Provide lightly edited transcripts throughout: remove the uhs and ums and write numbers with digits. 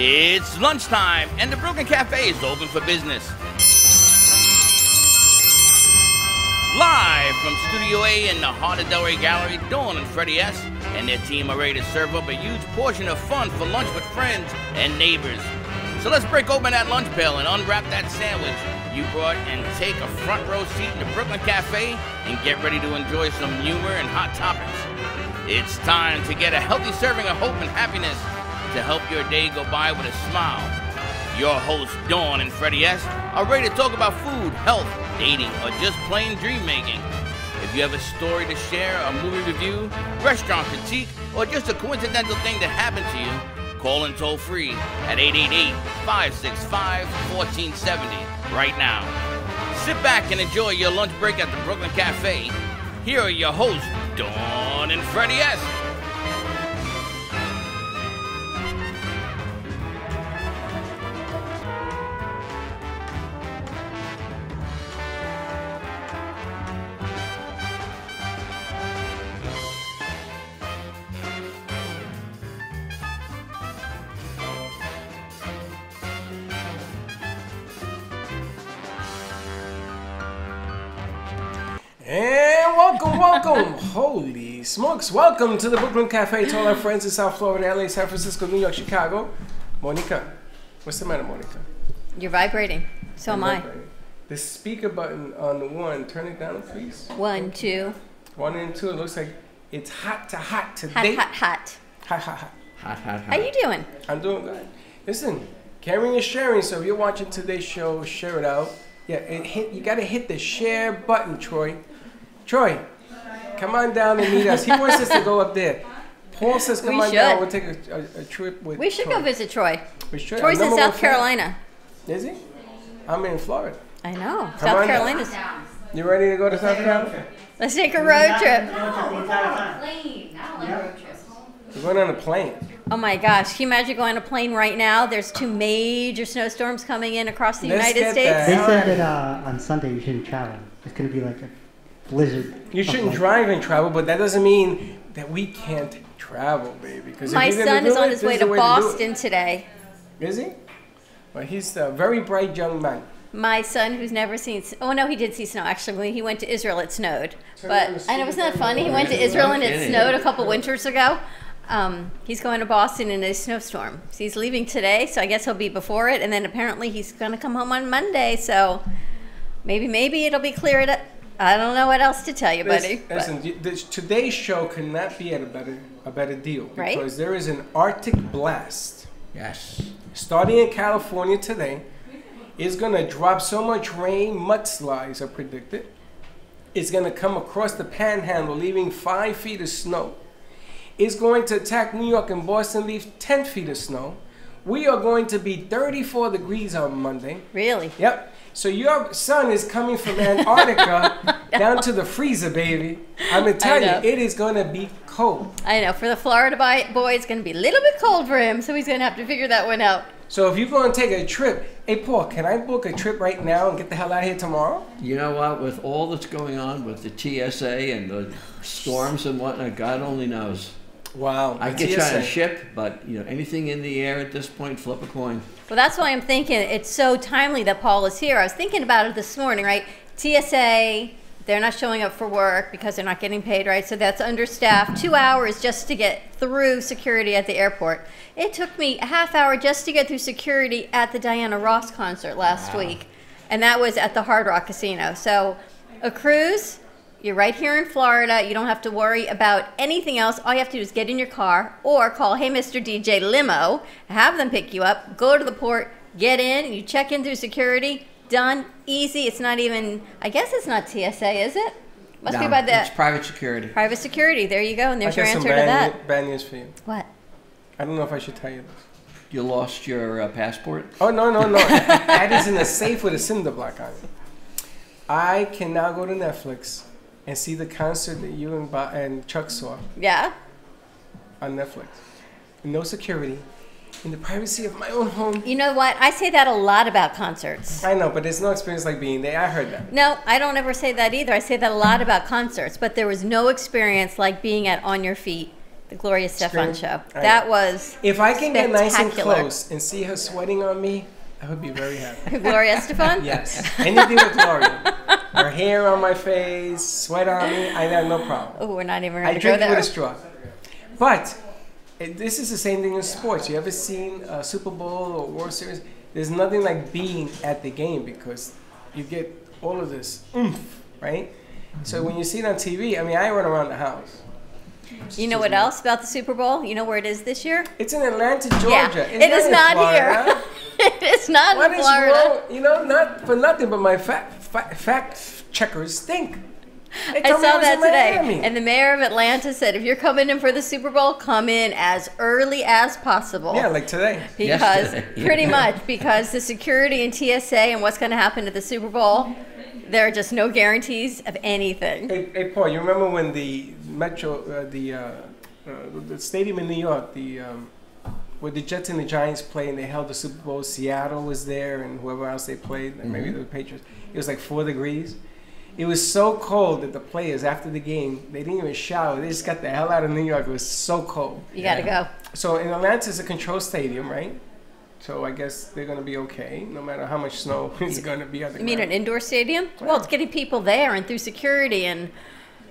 It's lunchtime, and the Brooklyn Cafe is open for business. Live from Studio A in the heart of Delray Gallery, Dawn and Freddie S. and their team are ready to serve up a huge portion of fun for lunch with friends and neighbors. So let's break open that lunch pail and unwrap that sandwich you brought and take a front row seat in the Brooklyn Cafe and get ready to enjoy some humor and hot topics. It's time to get a healthy serving of hope and happiness to help your day go by with a smile. Your hosts, Dawn and Freddie S., are ready to talk about food, health, dating, or just plain dream making. If you have a story to share, a movie review, restaurant critique, or just a coincidental thing that happened to you, call in toll free at 888-565-1470 right now. Sit back and enjoy your lunch break at the Brooklyn Cafe. Here are your hosts, Dawn and Freddie S. And welcome. Holy smokes. Welcome to the Brooklyn Cafe to all our friends in South Florida, LA, San Francisco, New York, Chicago. Monica, what's the matter, Monica? You're vibrating. So am I. The speaker button on the one, turn it down, please. 1, 2. 1 and 2. It looks like it's hot to hot today. Hot. Hot. How you doing? I'm doing good. Listen, caring is sharing, so if you're watching today's show, share it out. Yeah, you got to hit the share button, Troy. Troy, come on down and meet us. He wants us to go up there. Paul says come on down. We'll take a trip with We should Troy. go visit Troy. We should. Troy's in South Carolina. Is he? I'm in Florida. I know. Come South on Carolina's. You ready to go to South Carolina? Let's take a road trip. We're going on a plane. Oh my gosh. Can you imagine going on a plane right now? There's 2 major snowstorms coming in across the United States. They said that on Sunday you shouldn't travel. It's going to be like a blizzard. You shouldn't drive and travel, but that doesn't mean that we can't travel, baby. My son is on his way to Boston today. Is he? Well, he's a very bright young man. My son, who's never seen, oh no, he did see snow actually. When he went to Israel, it snowed. But I know, wasn't that funny? He went to Israel and it snowed a couple winters ago. He's going to Boston in a snowstorm. So he's leaving today, so I guess he'll be before it. And then apparently he's going to come home on Monday. So maybe it'll be cleared up. I don't know what else to tell you, buddy. Listen, today's show could not be at a better deal. Right? Because there is an Arctic blast. Yes. Starting in California today. It's going to drop so much rain, mudslides are predicted. It's going to come across the panhandle, leaving 5 feet of snow. It's going to attack New York and Boston, leave 10 feet of snow. We are going to be 34 degrees on Monday. Really? Yep. So your son is coming from Antarctica down to the freezer, baby. I'm going to tell you, it is going to be cold. I know. For the Florida boy, it's going to be a little bit cold for him, so he's going to have to figure that one out. So if you're going to take a trip, hey, Paul, can I book a trip right now and get the hell out of here tomorrow? You know what? With all that's going on with the TSA and the storms and whatnot, God only knows. Wow. I get you on a ship, but anything in the air at this point, flip a coin. Well, that's why I'm thinking it's so timely that Paul is here. I was thinking about it this morning, right? TSA, they're not showing up for work because they're not getting paid, right? So that's understaffed. 2 hours just to get through security at the airport. It took me a half hour just to get through security at the Diana Ross concert last week. And that was at the Hard Rock Casino. So a cruise, you're right here in Florida. You don't have to worry about anything else. All you have to do is get in your car or call, hey, Mr. DJ Limo, have them pick you up, go to the port, get in, you check in through security, done, easy. It's not even, I guess it's not TSA, is it? Must be by the... It's private security. Private security. There you go. And there's your answer to that. that. Bad news for you. What? I don't know if I should tell you this. You lost your passport? Oh, no. That is in a safe with a cinder block on it. I can now go to Netflix and see the concert that you and Chuck saw. Yeah? On Netflix. No security. In the privacy of my own home. You know what? I say that a lot about concerts. I know, but there's no experience like being there. I heard that. No, I don't ever say that either. I say that a lot about concerts, but there was no experience like being at On Your Feet The Gloria Stefan Scream. show. I That know. was If I can get nice and spectacular. close and see her sweating on me, I would be very happy. Gloria Estefan? Yes. Anything with Gloria. Her hair on my face, sweat on me, I have no problem. Oh, we're not even I going to go drink it there. with a straw. But this is the same thing in sports. You ever seen a Super Bowl or World Series? There's nothing like being at the game because you get all of this oomph, right? So when you see it on TV, I mean, I run around the house. You know what else about the Super Bowl? You know where it is this year? It's in Atlanta, Georgia. Yeah, It's it is in not Florida. here. It is not What in is Florida. wrong? You know, not for nothing, but my fact checkers stink. They I told me saw was that in today. Miami. And the mayor of Atlanta said, if you're coming in for the Super Bowl, come in as early as possible. Yeah, like today. Because Yesterday. pretty much because the security and TSA and what's going to happen at the Super Bowl, there are just no guarantees of anything. Hey, Paul, you remember when the the stadium in New York, where the Jets and the Giants played, and they held the Super Bowl? Seattle was there, and whoever else they played, and maybe the Patriots. It was like 4 degrees. It was so cold that the players, after the game, they didn't even shower. They just got the hell out of New York. It was so cold. You got to go. So in Atlanta, it's a controlled stadium, right? So I guess they're going to be okay, no matter how much snow is going to be on the You mean an ground. indoor stadium? Well, it's getting people there and through security and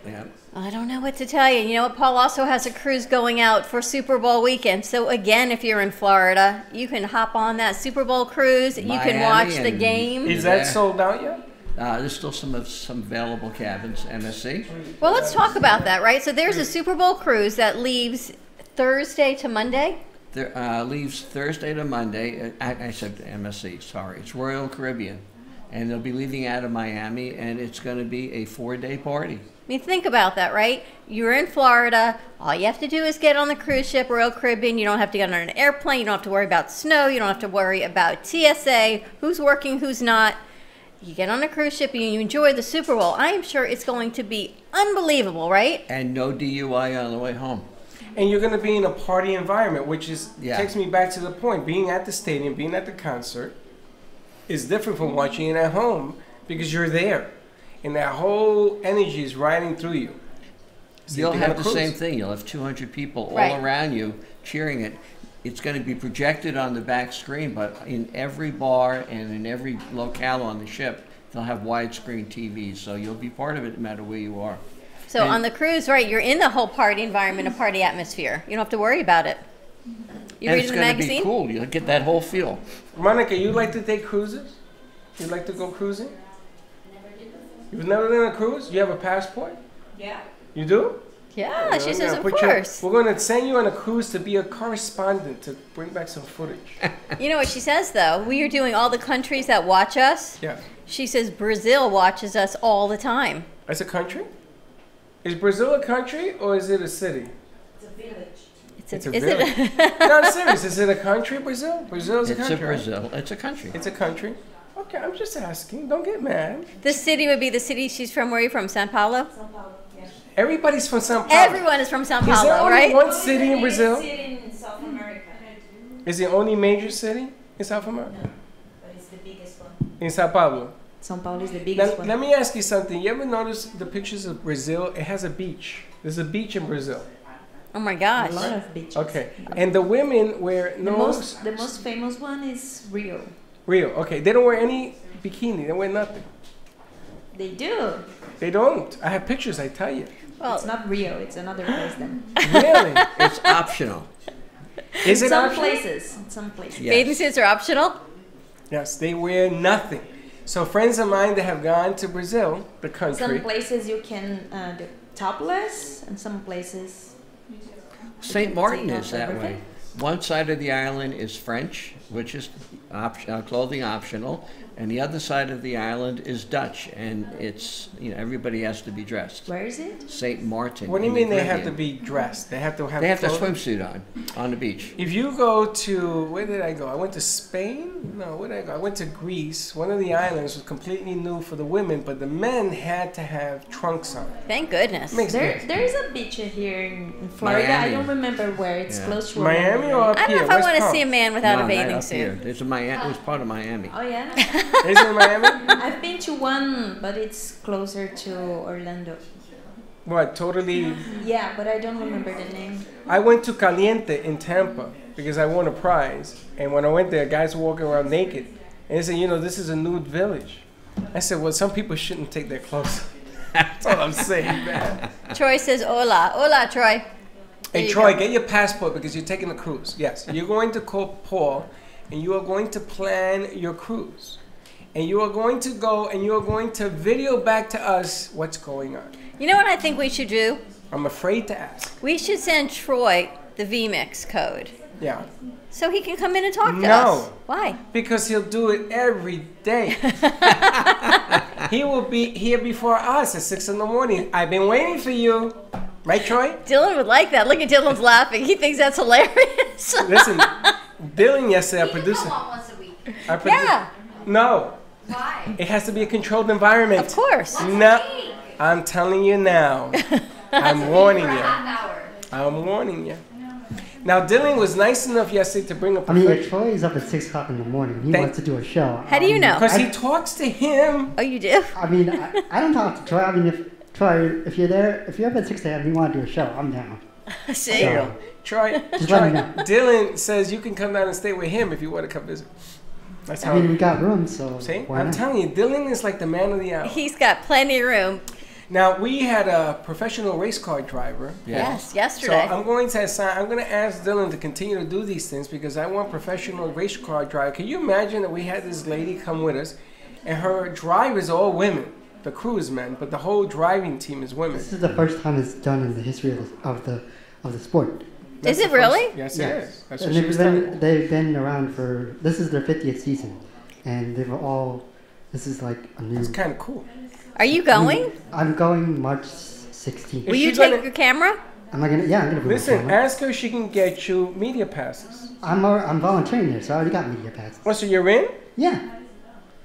Yeah. I don't know what to tell you. You know what? Paul also has a cruise going out for Super Bowl weekend. So again, if you're in Florida, you can hop on that Super Bowl cruise. You can Miami watch the and- game. Is that Yeah. sold out yet? There's still some available cabins, MSC. Well, let's talk about that, right? So there's a Super Bowl cruise that leaves Thursday to Monday. There, leaves Thursday to Monday. I said MSC, sorry. It's Royal Caribbean. And they'll be leaving out of Miami, and it's going to be a 4-day party. I mean, think about that, right? You're in Florida. All you have to do is get on the cruise ship, Royal Caribbean. You don't have to get on an airplane. You don't have to worry about snow. You don't have to worry about TSA, who's working, who's not. You get on a cruise ship and you enjoy the Super Bowl. I am sure it's going to be unbelievable, right? And no DUI on the way home. And you're going to be in a party environment, which is Yeah. takes me back to the point. Being at the stadium, being at the concert, is different from watching it at home because you're there, and that whole energy is riding through you. Same You'll thing on have a the same cruise. thing. You'll have 200 people all Right. around you cheering it. It's going to be projected on the back screen, but in every bar and in every locale on the ship, they'll have widescreen TVs, so you'll be part of it no matter where you are. So And- on the cruise, right, you're in the whole party environment, a party atmosphere. You don't have to worry about it. You and read it's in the going to be magazine? cool. You'll get that whole feel. Monica, you like to take cruises? You like to go cruising? You've never done a cruise? You have a passport? Yeah. You do? Yeah, We're she gonna says, of put you- course. we're going to send you on a cruise to be a correspondent to bring back some footage. You know what she says, though? We are doing all the countries that watch us. Yeah. She says Brazil watches us all the time. It's a country? Is Brazil a country or is it a city? It's a village. It's a is village. it? No, I'm serious. Is it a country, Brazil? Brazil is a It's country. a right? Brazil. It's a country. It's a country. Okay, I'm just asking. Don't get mad. This city would be the city she's from. Where are you from? Sao Paulo? São Paulo. Yeah. Everybody's from São Paulo. Everyone is from Sao Is there Paulo, only right? one city in Biggest Brazil? city in South America. Is the only major city in South America? But it's the biggest one. In Sao Paulo. São Paulo is the Now, biggest one. let me ask you something. You ever notice the pictures of Brazil? It has a beach. There's a beach in Brazil. Oh my A gosh. lot of beaches. Okay. And the women wear The no... most famous one is Rio. Rio. Okay. They don't wear any bikini. They wear nothing. They do. They don't. I have pictures, I tell you. It's Well, not Rio. It's another place then. Really? It's optional. Is it Some optional? places. Some places. Yes. bathing suits are optional. Yes, they wear nothing. So friends of mine that have gone to Brazil, the country, Some places you can do topless, and some places. St. Martin take is off that way. everything. One side of the island is French, which is clothing optional, and the other side of the island is Dutch, and it's, everybody has to be dressed. Where is it? St. Martin. what do you in the mean they have to Caribbean. be dressed? They have to have They have the clothes? swimsuit on the beach. If you go to, where did I go? I went to Spain? No, where did I go? I went to Greece. One of the islands was completely new for the women, but the men had to have trunks on. Thank goodness. Makes sense. There is a beach here in Florida. Miami. I don't remember where. It's Yeah. close to Miami Orlando, or right? up I don't here? know if I West want to Palm? see a man without No, a not bathing up here. suit. There's a Miami. It was part of Miami. Oh yeah. Is it in Miami? I've been to one, but it's closer to Orlando. What, totally? Yeah, but I don't remember the name. I went to Caliente in Tampa because I won a prize. And when I went there, guys were walking around naked. And they said, you know, this is a nude village. I said, well, some people shouldn't take their clothes off. That's all I'm saying, man. Troy says hola. Hola, Troy. There Hey, you Troy, go. get your passport because you're taking a cruise. Yes, you're going to call Paul and you are going to plan your cruise. And you are going to go and you are going to video back to us what's going on. You know what I think we should do? I'm afraid to ask. We should send Troy the VMix code Yeah. so he can come in and talk to No. us. Why? Because he'll do it every day. He will be here before us at 6 in the morning. I've been waiting for you. Right, Troy? Dylan would like that. Look at Dylan's laughing. He thinks that's hilarious. Listen, Dylan yesterday, our producer. once a week. Our produ- Yeah, No, why? it has to be a controlled environment. Of course. No, I'm telling you now. I'm warning you. Hour. I'm warning you. Now, Dylan was nice enough yesterday to bring a I mean, if professional. Troy is up at 6 o'clock in the morning, he Thank- wants to do a show. How do you know? Because he talks to him. Oh, you do? I mean, I don't talk to Troy. I mean, if Troy, if you're there, if you're up at 6 a.m. and you want to do a show, I'm down. See? So, Troy, Just let me Troy, know. Dylan says you can come down and stay with him if you want to come visit. That's I how. mean, we got room, so See, why I'm not? telling you, Dylan is like the man of the hour. He's got plenty of room. Now, we had a professional race car driver. Yes, So yesterday. I'm going to ask Dylan to continue to do these things because I want professional race car driver. Can you imagine that we had this lady come with us, and her drivers are all women, the crew is men, but the whole driving team is women. This is the first time it's done in the history of the sport. That's Is the it really? Yes, Yes. it is. That's what And she was telling me. they've been around for, this is their 50th season, and they've all, this is like a new. It's kind of cool. Are you going? I'm going March 16th. Will Is you she take gonna- your camera? Am I gonna? Yeah, I'm gonna bring my Listen, camera. ask her if she can get you media passes. I'm volunteering there, so I already got media passes. Oh, so you're in? Yeah.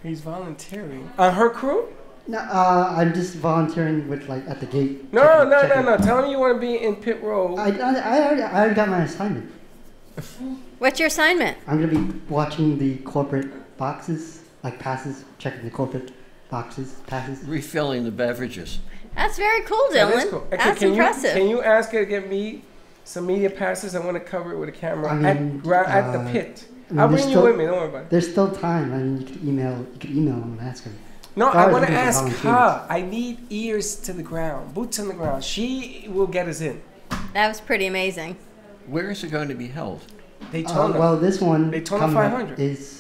He's volunteering. On her crew? No, I'm just volunteering with like at the gate. No, checking- no. Tell him you want to be in pit row. I already got my assignment. What's your assignment? I'm gonna be watching the corporate boxes, like passes, checking the corporate boxes, passes. Refilling the beverages. That's very cool, That Dylan. is cool. Okay, That's can impressive. can you ask her to get me some media passes? I want to cover it with a camera I mean, at the pit. I mean, I'll there's bring you still- with me. Don't worry about it. There's still time. I mean, you could email them and ask them. No, As I far as want to looking for ask volunteers. her. I need ears to the ground, boots on the ground. She will get us in. That was pretty amazing. Where is it going to be held? Daytona. Well, this one Daytona coming up 500. is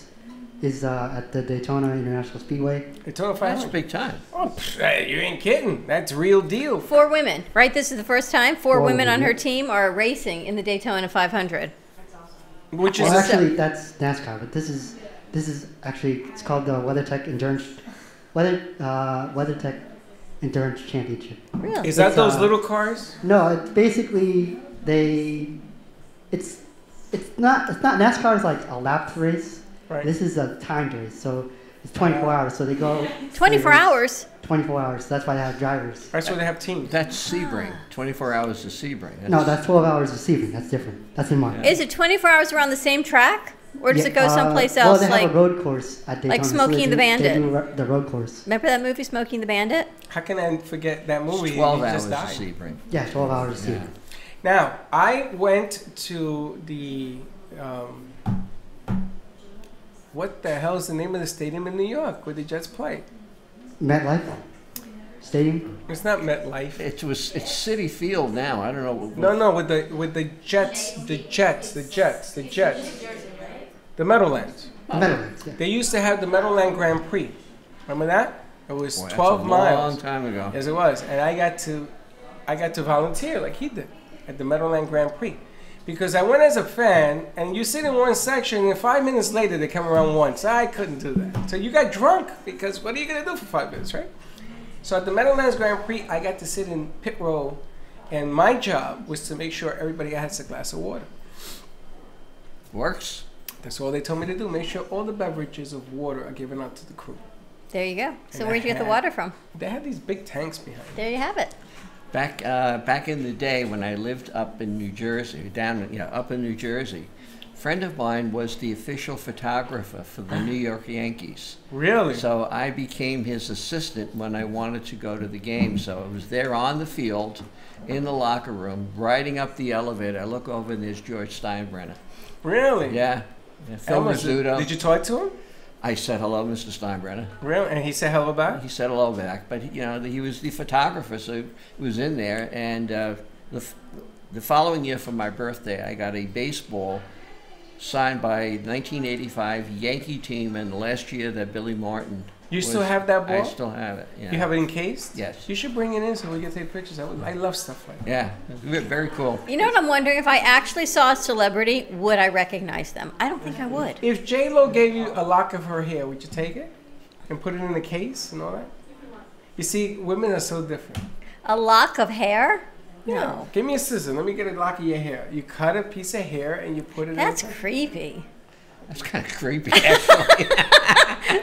at the Daytona International Speedway. Daytona That's 500. big time. Oh, hey, you ain't kidding. That's real deal. 4 women, right? This is the first time 4 4 women on her women. team are racing in the Daytona 500. Which is Well, Awesome. actually, that's NASCAR, but this is actually it's called the WeatherTech Endurance Championship. Really? is that it's, those uh, little cars? No, it's basically it's not NASCAR is like a lap race. Right. This is a timed race, so it's 24 hours. So they go 24 they race hours? 24 hours. That's why they have drivers. That's why they have teams. That's Sebring. 24 hours to Sebring. No, that's 12 hours of Sebring. That's different. That's in March. Is it 24 hours around the same track? Or does Yeah, it go someplace well, else? they Like, have a road course at Daytona. Smokey they and the do- Bandit. They do the road course. remember that movie, Smokey and the Bandit? How can I forget that movie? It's 12 He hours just to died. Sebring. Yeah, 12 hours of Yeah. Sebring. Now, I went to the what the hell is the name of the stadium in New York where the Jets play? MetLife Stadium. It's not MetLife. It's City Field now. I don't know. No, with the Jets, the Meadowlands. Meadowlands. Yeah. They used to have the Meadowland Grand Prix. Remember that? It was Boy, that's 12 a miles. long time ago. Yes, it was, and I got to volunteer like he did at the Meadowland Grand Prix, because I went as a fan, and you sit in one section, and 5 minutes later they come around once. I couldn't do that, so you got drunk because what are you gonna do for 5 minutes, right? So at the Meadowlands Grand Prix, I got to sit in pit row, and my job was to make sure everybody has a glass of water. Works. That's all they told me to do. Make sure all the beverages of water are given out to the crew. There you go. So And where'd you get the I water from? They had these big tanks behind. There you have it. Back in the day when I lived up in New Jersey, up in New Jersey, a friend of mine was the official photographer for the New York Yankees. Really? So I became his assistant when I wanted to go to the game. So I was there on the field, in the locker room, riding up the elevator. I look over and there's George Steinbrenner. Really? Yeah. Phil Elvis, Rizzuto. did you talk to him? I said hello, Mr. Steinbrenner. Really? And he said hello back? He said hello back, but he was the photographer, so he was in there. And the following year for my birthday, I got a baseball signed by 1985 Yankee team, and the last year that Billy Martin. You still have that ball? I still have it. Yeah. You have it encased? Yes. You should bring it in so we can take pictures. I love stuff like that. Yeah, very cool. You know what I'm wondering? If I actually saw a celebrity, would I recognize them? I don't think I would. If J-Lo gave you a lock of her hair, would you take it? And put it in a case and all that? You see, women are so different. A lock of hair? Yeah. No. Give me a scissor. Let me get a lock of your hair. You cut a piece of hair and you put it That's in. creepy. That's kind of creepy, actually.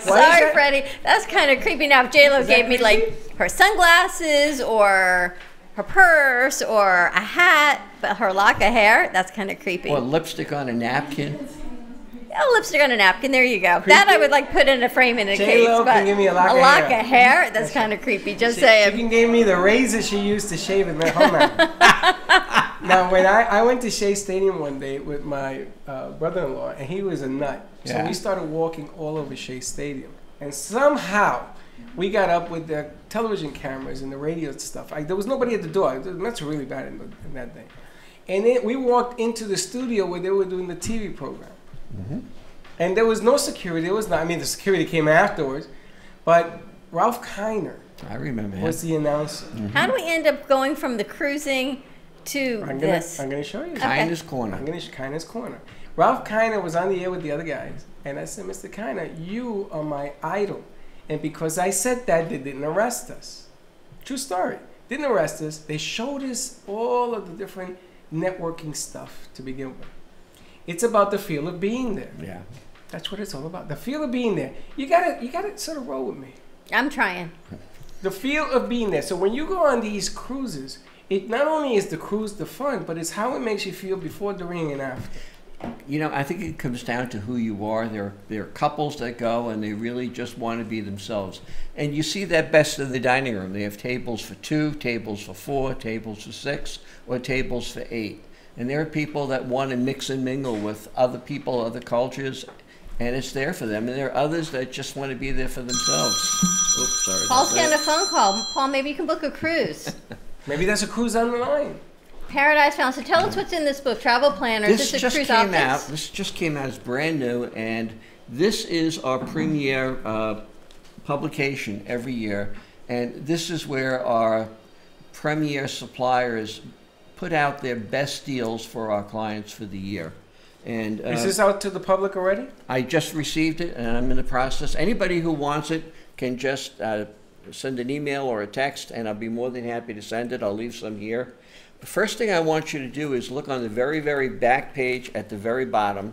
Sorry, Freddie. That's kind of creepy. Now, if J-Lo gave me, like, her sunglasses or her purse or a hat, but her lock of hair, that's kind of creepy. Or lipstick on a napkin. Oh, lipstick on a napkin. There you go. That I would like put in a frame in a case. J-Lo But can give me a lock of hair. of hair? That's kind of creepy. Just She saying. can give me the razor she used to shave in the home. Now, when I went to Shea Stadium one day with my brother-in-law, and he was a nut. So Yeah. we started walking all over Shea Stadium. And somehow, we got up with the television cameras and the radio stuff. There was nobody at the door. That's really bad in that day. And then we walked into the studio where they were doing the TV program. Mm-hmm. And there was no security. There was not. I mean, the security came afterwards. But Ralph Kiner I remember him. was the announcer. How do we end up going from the cruising to this? I'm gonna show you. Kindness Corner. I'm gonna show Kindness Corner. Ralph Kiner was on the air with the other guys, and I said, Mr. Kiner, you are my idol. And because I said that, they didn't arrest us. True story. Didn't arrest us. They showed us all of the different networking stuff to begin with. It's about the feel of being there. Yeah. That's what it's all about. The feel of being there. You gotta sort of roll with me. I'm trying. The feel of being there. So when you go on these cruises, it not only is the cruise the fun, but it's how it makes you feel before, during, and after. I think it comes down to who you are. There are couples that go and they really just want to be themselves. And you see that best in the dining room. They have tables for 2, tables for 4, tables for 6, or tables for 8. And there are people that want to mix and mingle with other people, other cultures, and it's there for them. And there are others that just want to be there for themselves. Oops, sorry. Paul's getting a phone call. Paul, maybe you can book a cruise. Maybe there's a cruise on the line. Paradise Found. So tell us what's in this book, Travel Planner. This Is just cruise came out. outfits? This just came out. It's brand new, and this is our premiere publication every year. And this is where our premier suppliers put out their best deals for our clients for the year. And Is this out to the public already? I just received it, and I'm in the process. Anybody who wants it can just send an email or a text, and I'll be more than happy to send it. I'll leave some here. The first thing I want you to do is look on the very, very back page at the very bottom.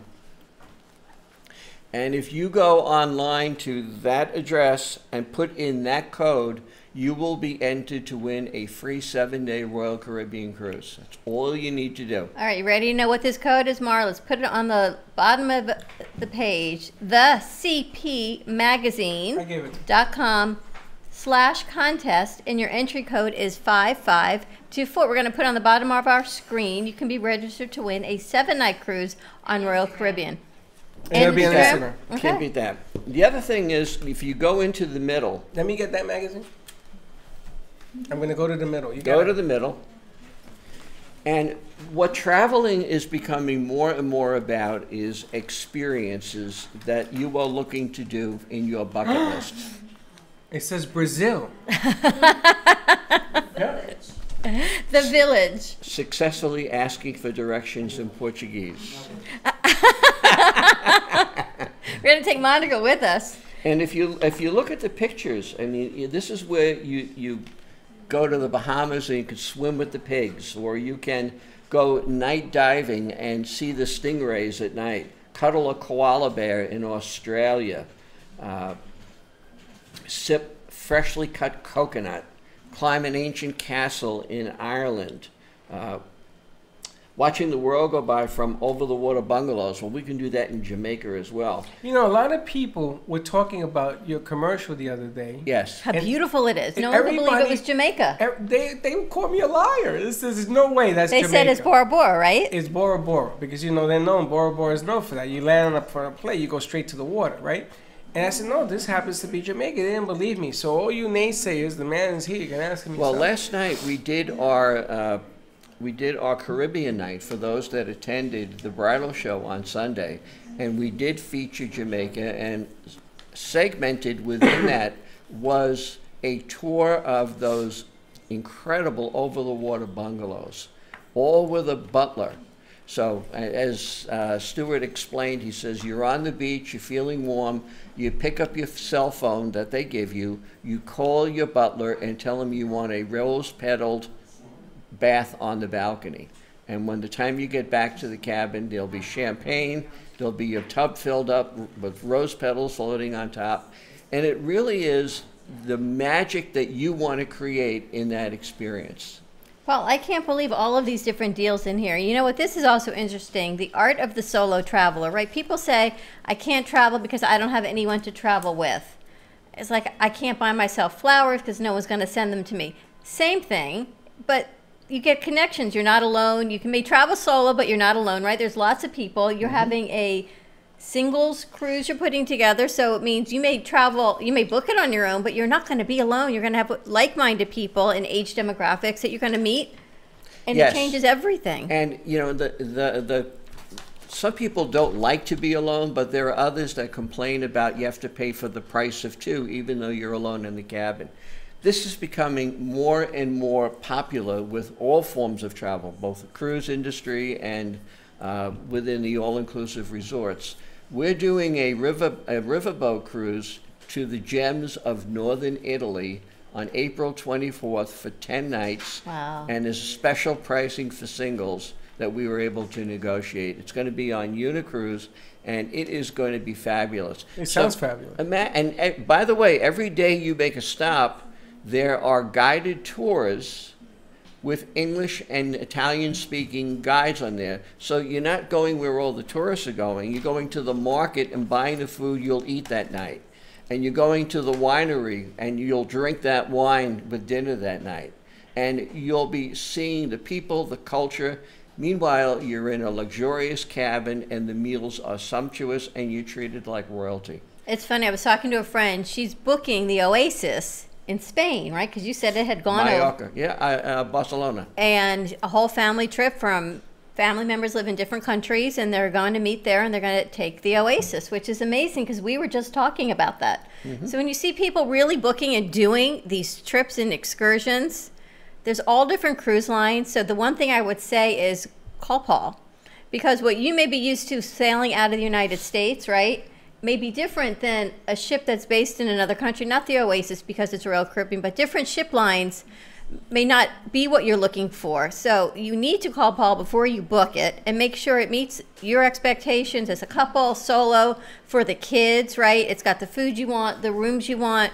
And if you go online to that address and put in that code, you will be entered to win a free 7-day Royal Caribbean cruise. That's all you need to do. All right, you ready to know what this code is, Mara? Let's put it on the bottom of the page. thecpmagazine.com/contest, and your entry code is 5524. We're going to put on the bottom of our screen. You can be registered to win a 7-night cruise on Royal Caribbean. And it'll be on Instagram? Instagram. Can't beat that. The other thing is, if you go into the middle, Let me get that magazine. I'm going to go to the middle. You go got to it. the middle. And what traveling is becoming more and more about is experiences that you are looking to do in your bucket list. It says Brazil. The Village. Successfully asking for directions in Portuguese. We're going to take Monica with us. And if you look at the pictures, I mean, this is where you go to the Bahamas and you can swim with the pigs, or you can go night diving and see the stingrays at night, cuddle a koala bear in Australia, sip freshly cut coconut, climb an ancient castle in Ireland, watching the world go by from over-the-water bungalows. Well, we can do that in Jamaica as well. You know, a lot of people were talking about your commercial the other day. Yes. How And- beautiful it is. and No one could believe it everybody- was Jamaica. They called me a liar. There's no way that's They Jamaica. said it's Bora Bora, right? It's Bora Bora because you know they're known. Bora Bora is known for that. You land on a plane, you go straight to the water, right? And I said, no, this happens to be Jamaica. They didn't believe me. So all you naysayers, the man is here. You can ask him. Well, yourself. last night we did our Caribbean night for those that attended the bridal show on Sunday, and we did feature Jamaica, and segmented within that was a tour of those incredible over-the-water bungalows, all with a butler. So as Stuart explained, he says, you're on the beach, you're feeling warm, you pick up your cell phone that they give you, you call your butler and tell him you want a rose-petaled bath on the balcony. And when the time you get back to the cabin, there'll be champagne, there'll be your tub filled up with rose petals floating on top. And it really is the magic that you want to create in that experience. Well, I can't believe all of these different deals in here. You know what? This is also interesting. The art of the solo traveler, right? People say, I can't travel because I don't have anyone to travel with. It's like, I can't buy myself flowers because no one's going to send them to me. Same thing, but you get connections. You're not alone. You may travel solo, but you're not alone, right? There's lots of people. You're having a singles cruise you're putting together, so it means you may travel, you may book it on your own, but you're not going to be alone. You're going to have like-minded people in age demographics that you're going to meet, and Yes. it changes everything. And you know, the some people don't like to be alone, but there are others that complain about you have to pay for the price of two, even though you're alone in the cabin. This is becoming more and more popular with all forms of travel, both the cruise industry and within the all-inclusive resorts. We're doing a riverboat cruise to the Gems of Northern Italy on April 24th for 10 nights. Wow. And there's special pricing for singles that we were able to negotiate. It's going to be on Unicruise, and it is going to be fabulous. It sounds fabulous. And by the way, every day you make a stop, there are guided tours with English and Italian-speaking guides on there. So you're not going where all the tourists are going. You're going to the market and buying the food you'll eat that night. And you're going to the winery, and you'll drink that wine with dinner that night. And you'll be seeing the people, the culture. Meanwhile, you're in a luxurious cabin, and the meals are sumptuous, and you're treated like royalty. It's funny, I was talking to a friend. She's booking the Oasis in Spain, right? Because you said it had gone over. Mallorca, yeah, Barcelona. And a whole family trip from family members live in different countries, and they're going to meet there, and they're going to take the Oasis, which is amazing because we were just talking about that. So when you see people really booking and doing these trips and excursions, there's all different cruise lines. So the one thing I would say is call Paul, because what you may be used to sailing out of the United States, right, may be different than a ship that's based in another country, not the Oasis because it's Royal Caribbean, but different ship lines may not be what you're looking for. So you need to call Paul before you book it and make sure it meets your expectations as a couple, solo, for the kids, right? It's got the food you want, the rooms you want.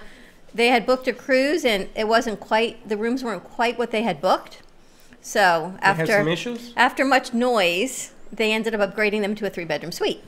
They had booked a cruise and it wasn't quite, the rooms weren't quite what they had booked. So They had some issues? after much noise, they ended up upgrading them to a 3-bedroom suite.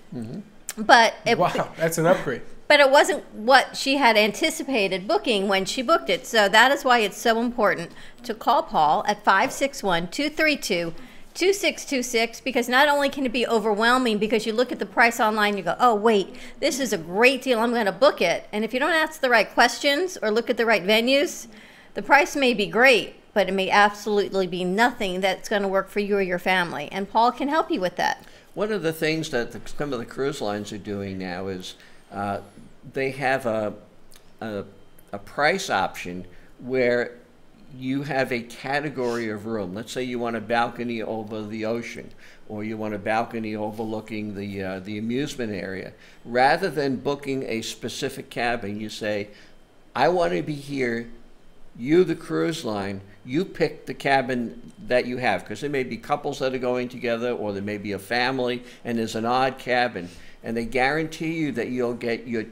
But it, Wow, that's an upgrade. but it wasn't what she had anticipated booking when she booked it. So that is why it's so important to call Paul at 561-232-2626, because not only can it be overwhelming because you look at the price online and you go, oh, wait, this is a great deal, I'm going to book it. And if you don't ask the right questions or look at the right venues, the price may be great, but it may absolutely be nothing that's going to work for you or your family. And Paul can help you with that. One of the things that some of the cruise lines are doing now is they have a price option where you have a category of room. Let's say you want a balcony over the ocean, or you want a balcony overlooking the amusement area. Rather than booking a specific cabin, you say, I want to be here. You, the cruise line, you pick the cabin that you have, because there may be couples that are going together, or there may be a family, and there's an odd cabin, and they guarantee you that you'll get your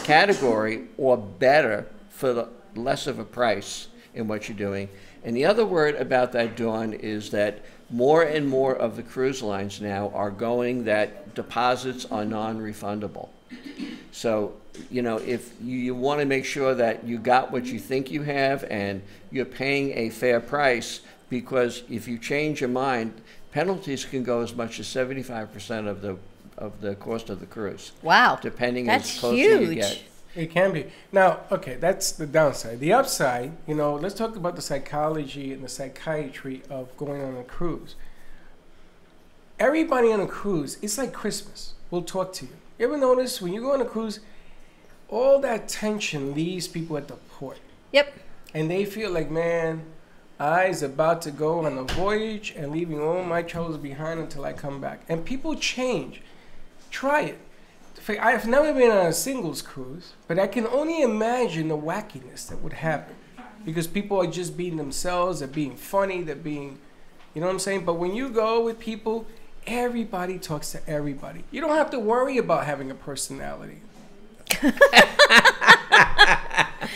category or better for less of a price. in what you're doing. And the other word about that, Dawn, is that more and more of the cruise lines now are going that deposits are non-refundable. So, you know, if you want to make sure that you got what you think you have and you're paying a fair price, because if you change your mind, penalties can go as much as 75% of the cost of the cruise. Wow. Depending That's as close huge. you get. It can be. Now, okay, that's the downside. The upside, you know, let's talk about the psychology and the psychiatry of going on a cruise. Everybody on a cruise, it's like Christmas. We'll talk to you. You ever notice when you go on a cruise, all that tension leaves people at the port. Yep. And they feel like, man, I is about to go on a voyage and leaving all my troubles behind until I come back. And people change. Try it. I've never been on a singles cruise, but I can only imagine the wackiness that would happen. Because people are just being themselves, they're being funny, they're being, you know what I'm saying? But when you go with people, everybody talks to everybody. You don't have to worry about having a personality.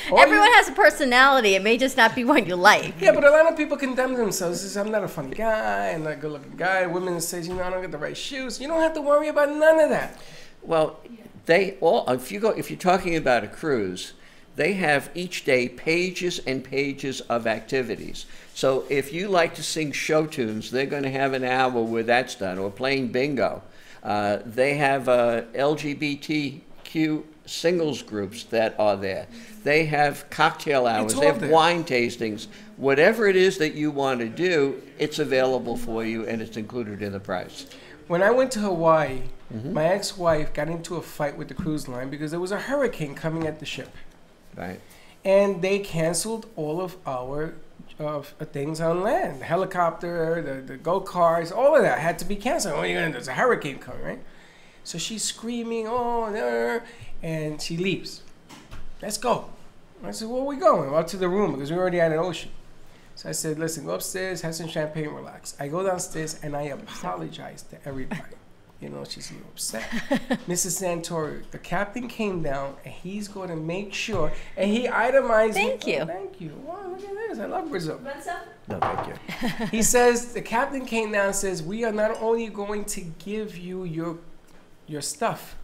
Everyone has a personality. It may just not be one you like. Yeah, but a lot of people condemn themselves. They say, I'm not a funny guy, I'm not a good-looking guy. Women say, you know, I don't get the right shoes. You don't have to worry about none of that. Well, if you're talking about a cruise, they have each day pages and pages of activities. So if you like to sing show tunes, they're going to have an hour where that's done, or playing bingo. They have LGBTQ singles groups that are there. They have cocktail hours, they have wine tastings. Whatever it is that you want to do, it's available for you and it's included in the price. When I went to Hawaii, my ex-wife got into a fight with the cruise line because there was a hurricane coming at the ship. Right. And they canceled all of our things on land. The helicopter, the go-karts, all of that had to be canceled. Oh, there's a hurricane coming, right? So she's screaming, oh, there, and she leaves. Let's go. I said, where are we going? Well, to the room because we're already at an ocean. So I said, listen, go upstairs, have some champagne, relax. I go downstairs and I apologize to everybody. You know, she's a little upset. Mrs. Santori, the captain came down and he's going to make sure, and he itemized. Thank you. Oh, thank you. Wow, look at this. I love Brazil. What's up? No, thank you. He says, the captain came down and says, we are not only going to give you your stuff,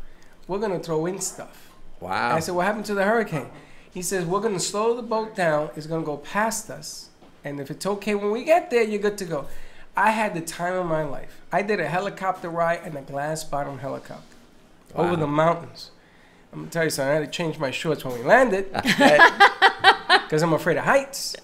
we're going to throw in stuff. Wow. I said, what happened to the hurricane? He says, we're going to slow the boat down. It's going to go past us. And if it's okay when we get there, you're good to go. I had the time of my life. I did a helicopter ride in a glass bottom helicopter over the mountains. I'm going to tell you something. I had to change my shorts when we landed because I'm afraid of heights.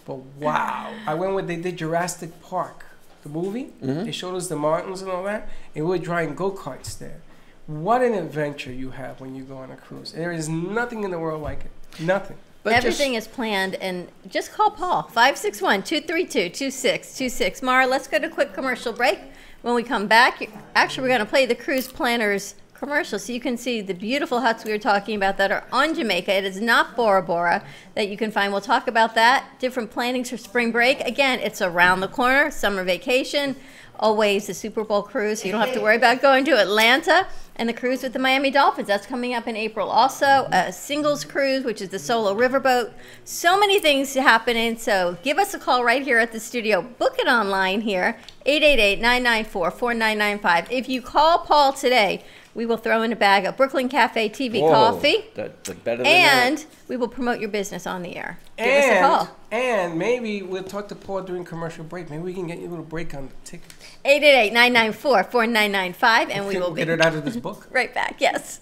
But wow. I went when they did Jurassic Park, the movie. They showed us the mountains and all that. And we were driving go-karts there. What an adventure you have when you go on a cruise. There is nothing in the world like it. Nothing. But everything is planned, and just call Paul, 561-232-2626. Mara, let's go to a quick commercial break. When we come back, actually, we're going to play the Cruise Planners commercial so you can see the beautiful huts we were talking about that are on Jamaica. It is not Bora Bora that you can find. We'll talk about that. Different plannings for spring break. Again, it's around the corner, summer vacation. Always the Super Bowl cruise, so you don't have to worry about going to Atlanta. And the cruise with the Miami Dolphins, that's coming up in April. Also, a singles cruise, which is the solo riverboat. So many things happening, so give us a call right here at the studio. Book it online here, 888-994-4995. If you call Paul today, we will throw in a bag of Brooklyn Cafe TV coffee. That's better than and that. we will promote your business on the air. Give us a call. And maybe we'll talk to Paul during commercial break. Maybe we can get you a little break on the ticket. 888-994-4995, and we will get it out of this book. Right back, yes.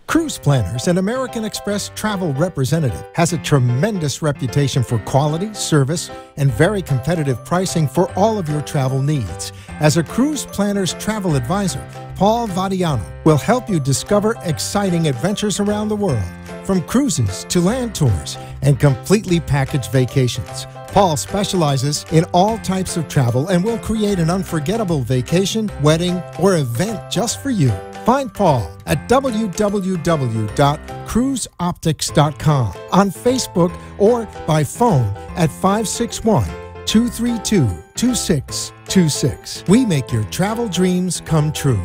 Cruise Planners, an American Express travel representative, has a tremendous reputation for quality, service, and very competitive pricing for all of your travel needs. As a Cruise Planners travel advisor, Paul Vadiano will help you discover exciting adventures around the world, from cruises to land tours and completely packaged vacations. Paul specializes in all types of travel and will create an unforgettable vacation, wedding, or event just for you. Find Paul at www.cruiseoptics.com, on Facebook, or by phone at 561-232-2626. We make your travel dreams come true.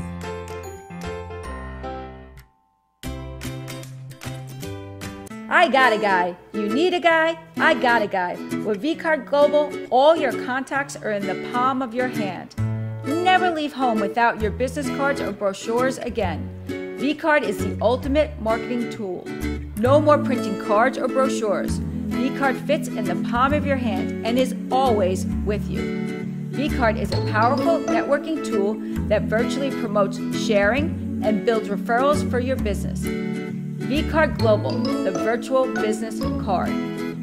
I got a guy. You need a guy? I got a guy. With vCard Global, all your contacts are in the palm of your hand. Never leave home without your business cards or brochures again. vCard is the ultimate marketing tool. No more printing cards or brochures. vCard fits in the palm of your hand and is always with you. vCard is a powerful networking tool that virtually promotes sharing and builds referrals for your business. vCard Global, the virtual business card.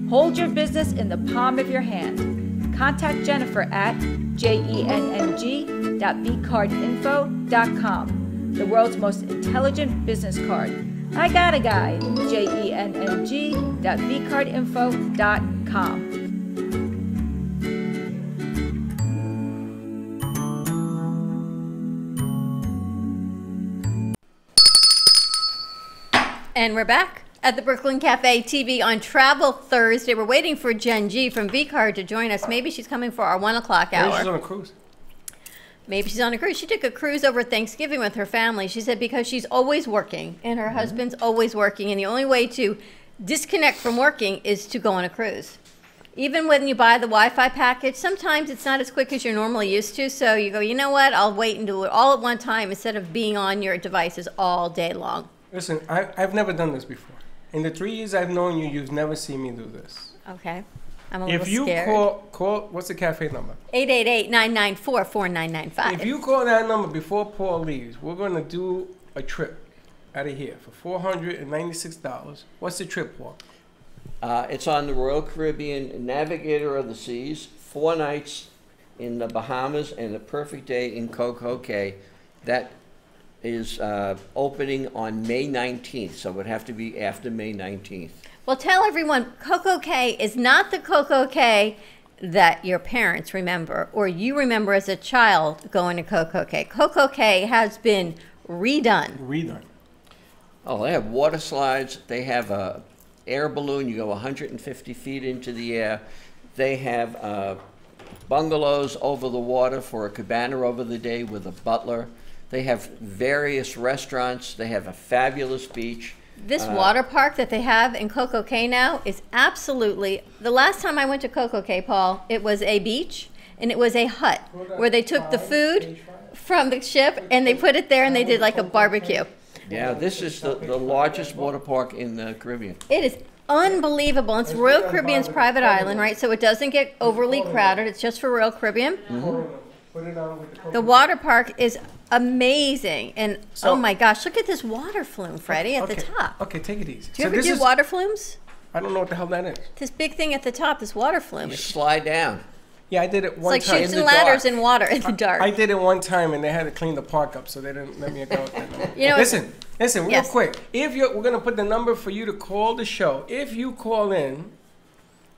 Hold your business in the palm of your hand. Contact Jennifer at jeng.vcardinfo.com, the world's most intelligent business card. I got a guy, jeng.vcardinfo.com. And we're back at the Brooklyn Cafe TV on Travel Thursday. We're waiting for Jen G from vCard to join us. Maybe she's coming for our 1 o'clock hour. Maybe she's on a cruise. Maybe she's on a cruise. She took a cruise over Thanksgiving with her family. She said because she's always working and her husband's always working, and the only way to disconnect from working is to go on a cruise. Even when you buy the Wi-Fi package, sometimes it's not as quick as you're normally used to, so you go, you know what, I'll wait and do it all at one time instead of being on your devices all day long. Listen, I've never done this before. In the 3 years I've known you, you've never seen me do this. Okay. I'm a little If you scared. call, what's the cafe number? 888-994-4995. If you call that number before Paul leaves, we're going to do a trip out of here for $496. What's the trip, Paul? It's on the Royal Caribbean Navigator of the Seas, 4 nights in the Bahamas and a perfect day in Coco Cay. That is opening on May 19th, so it would have to be after May 19th. Well, tell everyone, Coco Cay is not the Coco Cay that your parents remember or you remember as a child going to Coco Cay. Coco Cay has been redone. Oh, they have water slides. They have a air balloon. You go 150 feet into the air. They have bungalows over the water for a cabana over the day with a butler. They have various restaurants. They have a fabulous beach. This water park that they have in Coco Cay now is absolutely, the last time I went to Coco Cay, Paul, it was a beach and it was a hut where they took the food from the ship and they put it there and they did like a barbecue. Yeah, this is the largest water park in the Caribbean. It is unbelievable. It's Royal Caribbean's private island, right? So it doesn't get overly crowded. It's just for Royal Caribbean. The water park is amazing. And So- oh my gosh, look at this water flume, Freddie, at the top. Okay, take it easy. Do you ever do water flumes? I don't know what the hell that is. This big thing at the top, this water flume. You It's slide down. Yeah, I did it one like time. chutes and ladders in water in the dark. I did it one time, and they had to clean the park up, so they didn't let me go out there. You know, listen, real Yes. quick. We're gonna put the number for you to call the show. If you call in,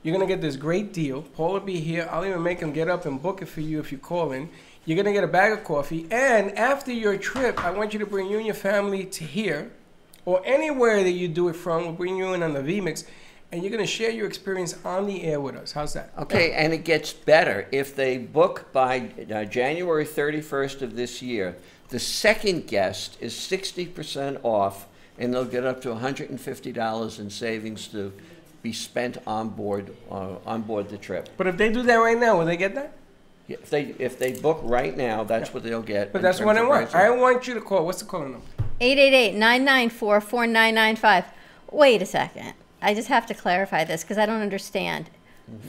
you're gonna get this great deal. Paul will be here. I'll even make him get up and book it for you if you call in. You're gonna get a bag of coffee, and after your trip, I want you to bring you and your family to here, or anywhere that you do it from. We'll bring you in on the vMix, and you're gonna share your experience on the air with us. How's that? Okay, and it gets better. If they book by January 31st of this year, the second guest is 60% off, and they'll get up to $150 in savings to be spent on board the trip. But if they do that right now, will they get that? If they book right now, that's what they'll get. But that's what I want. I want you to call. What's the calling number? 888-994-4995. Wait a second. I just have to clarify this because I don't understand.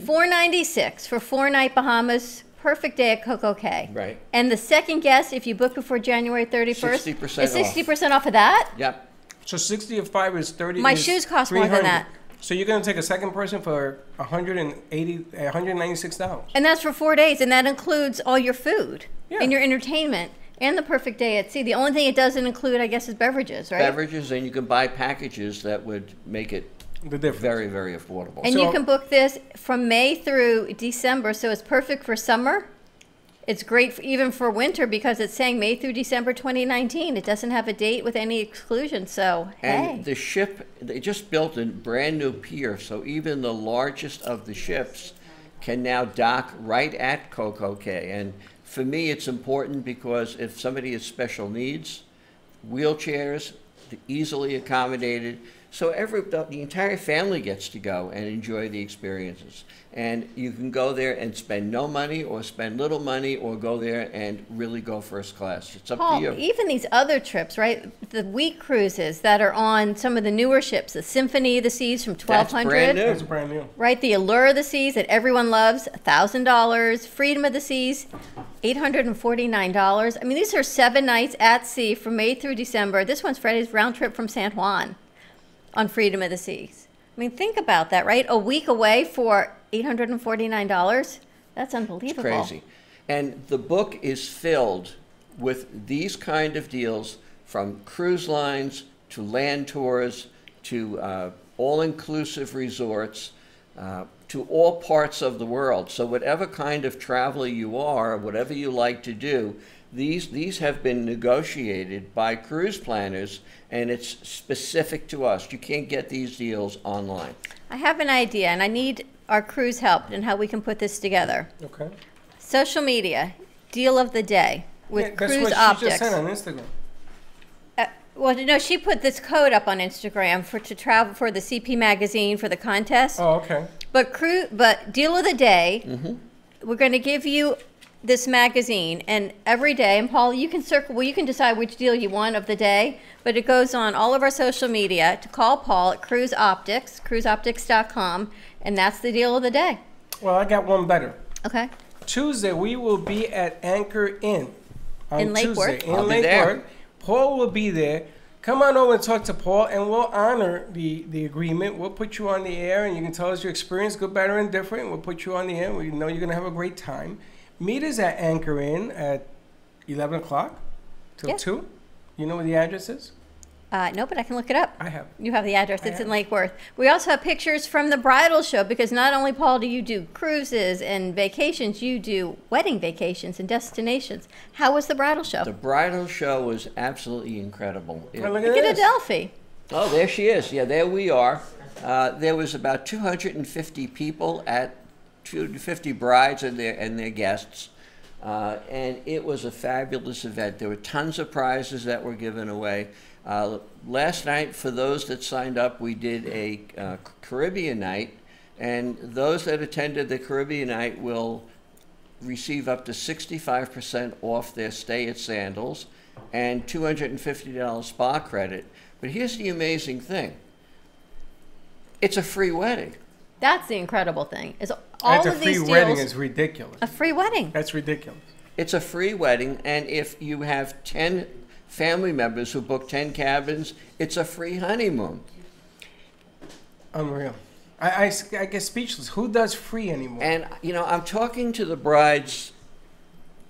$496 for 4-night Bahamas, perfect day at Coco Cay. Right. And the second guest, if you book before January 31st, 60% is 60% off of that? Yep. So 60 of 5 is 30. My is shoes cost more than 300. that. So you're gonna take a second person for $196. And that's for 4 days, and that includes all your food Yeah. and your entertainment and the perfect day at sea. The only thing it doesn't include, I guess, is beverages, right? Beverages, and you can buy packages that would make it The difference. very, very affordable. And you can book this from May through December, so it's perfect for summer. It's great even for winter because it's saying May through December 2019. It doesn't have a date with any exclusion, so hey. And the ship, they just built a brand new pier, so even the largest of the ships can now dock right at Coco Cay. And for me, it's important because if somebody has special needs, wheelchairs, easily accommodated, So the entire family gets to go and enjoy the experiences. And you can go there and spend no money or spend little money or go there and really go first class. It's up Paul, to you. even these other trips, right? The week cruises that are on some of the newer ships, the Symphony of the Seas from 1200. That's brand new. It's brand new. Right, the Allure of the Seas that everyone loves, $1,000. Freedom of the Seas, $849. I mean, these are 7 nights at sea from May through December. This one's Freddie's round trip from San Juan on Freedom of the Seas. I mean, think about that, right? A week away for $849. That's unbelievable. It's crazy. And the book is filled with these kind of deals, from cruise lines to land tours to all-inclusive resorts, to all parts of the world. So whatever kind of traveler you are, whatever you like to do, these have been negotiated by cruise planners, and it's specific to us. You can't get these deals online. I have an idea, and I need our crew's help in how we can put this together. Okay. Social media, deal of the day with Yeah, that's Cruise what Optics. she just said on Instagram. Well, no, she put this code up on Instagram to travel for the CP magazine for the contest. Oh, okay. But deal of the day, we're going to give you this magazine, and every day, and Paul, you can circle. Well, you can decide which deal you want of the day, but it goes on all of our social media to call Paul at Cruise Optics, cruiseoptics.com, and that's the deal of the day. Well, I got one better. Okay. Tuesday, we will be at Anchor Inn on In Lake Tuesday. Worth? I'll be there. Paul will be there. Come on over and talk to Paul, and we'll honor the agreement. We'll put you on the air, and you can tell us your experience, good, better, and different. We'll put you on the air. We know you're going to have a great time. Meet us at Anchor Inn at 11 o'clock till Yeah. 2. You know where the address is? No, but I can look it up. I have. You have the address. I It's in have. Lake Worth. We also have pictures from the bridal show, because not only, Paul, do you do cruises and vacations, you do wedding vacations and destinations. How was the bridal show? The bridal show was absolutely incredible. Oh, look Look at at this. Adelphi. Oh, there she is. Yeah, there we are. There was about 250 people 250 brides and their guests. And it was a fabulous event. There were tons of prizes that were given away. Last night, for those that signed up, we did a Caribbean night, and those that attended the Caribbean night will receive up to 65% off their stay at Sandals and $250 spa credit. But here's the amazing thing. It's a free wedding. That's the incredible thing. Is all That's a of free these wedding deals is ridiculous. a free wedding? That's ridiculous. It's a free wedding, and if you have 10 family members who book 10 cabins, it's a free honeymoon. Unreal. I get speechless. Who does free anymore? And, you know, I'm talking to the brides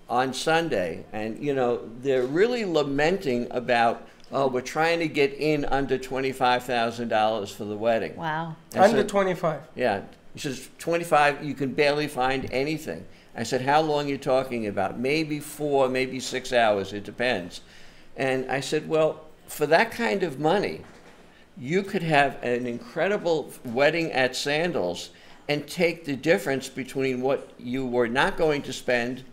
on Sunday, and, you know, they're really lamenting about, oh, we're trying to get in under $25,000 for the wedding. Wow. I Under said, 25. yeah. He says, 25, you can barely find anything. I said, how long are you talking about? Maybe 4, maybe 6 hours, it depends. And I said, well, for that kind of money, you could have an incredible wedding at Sandals and take the difference between what you were not going to spend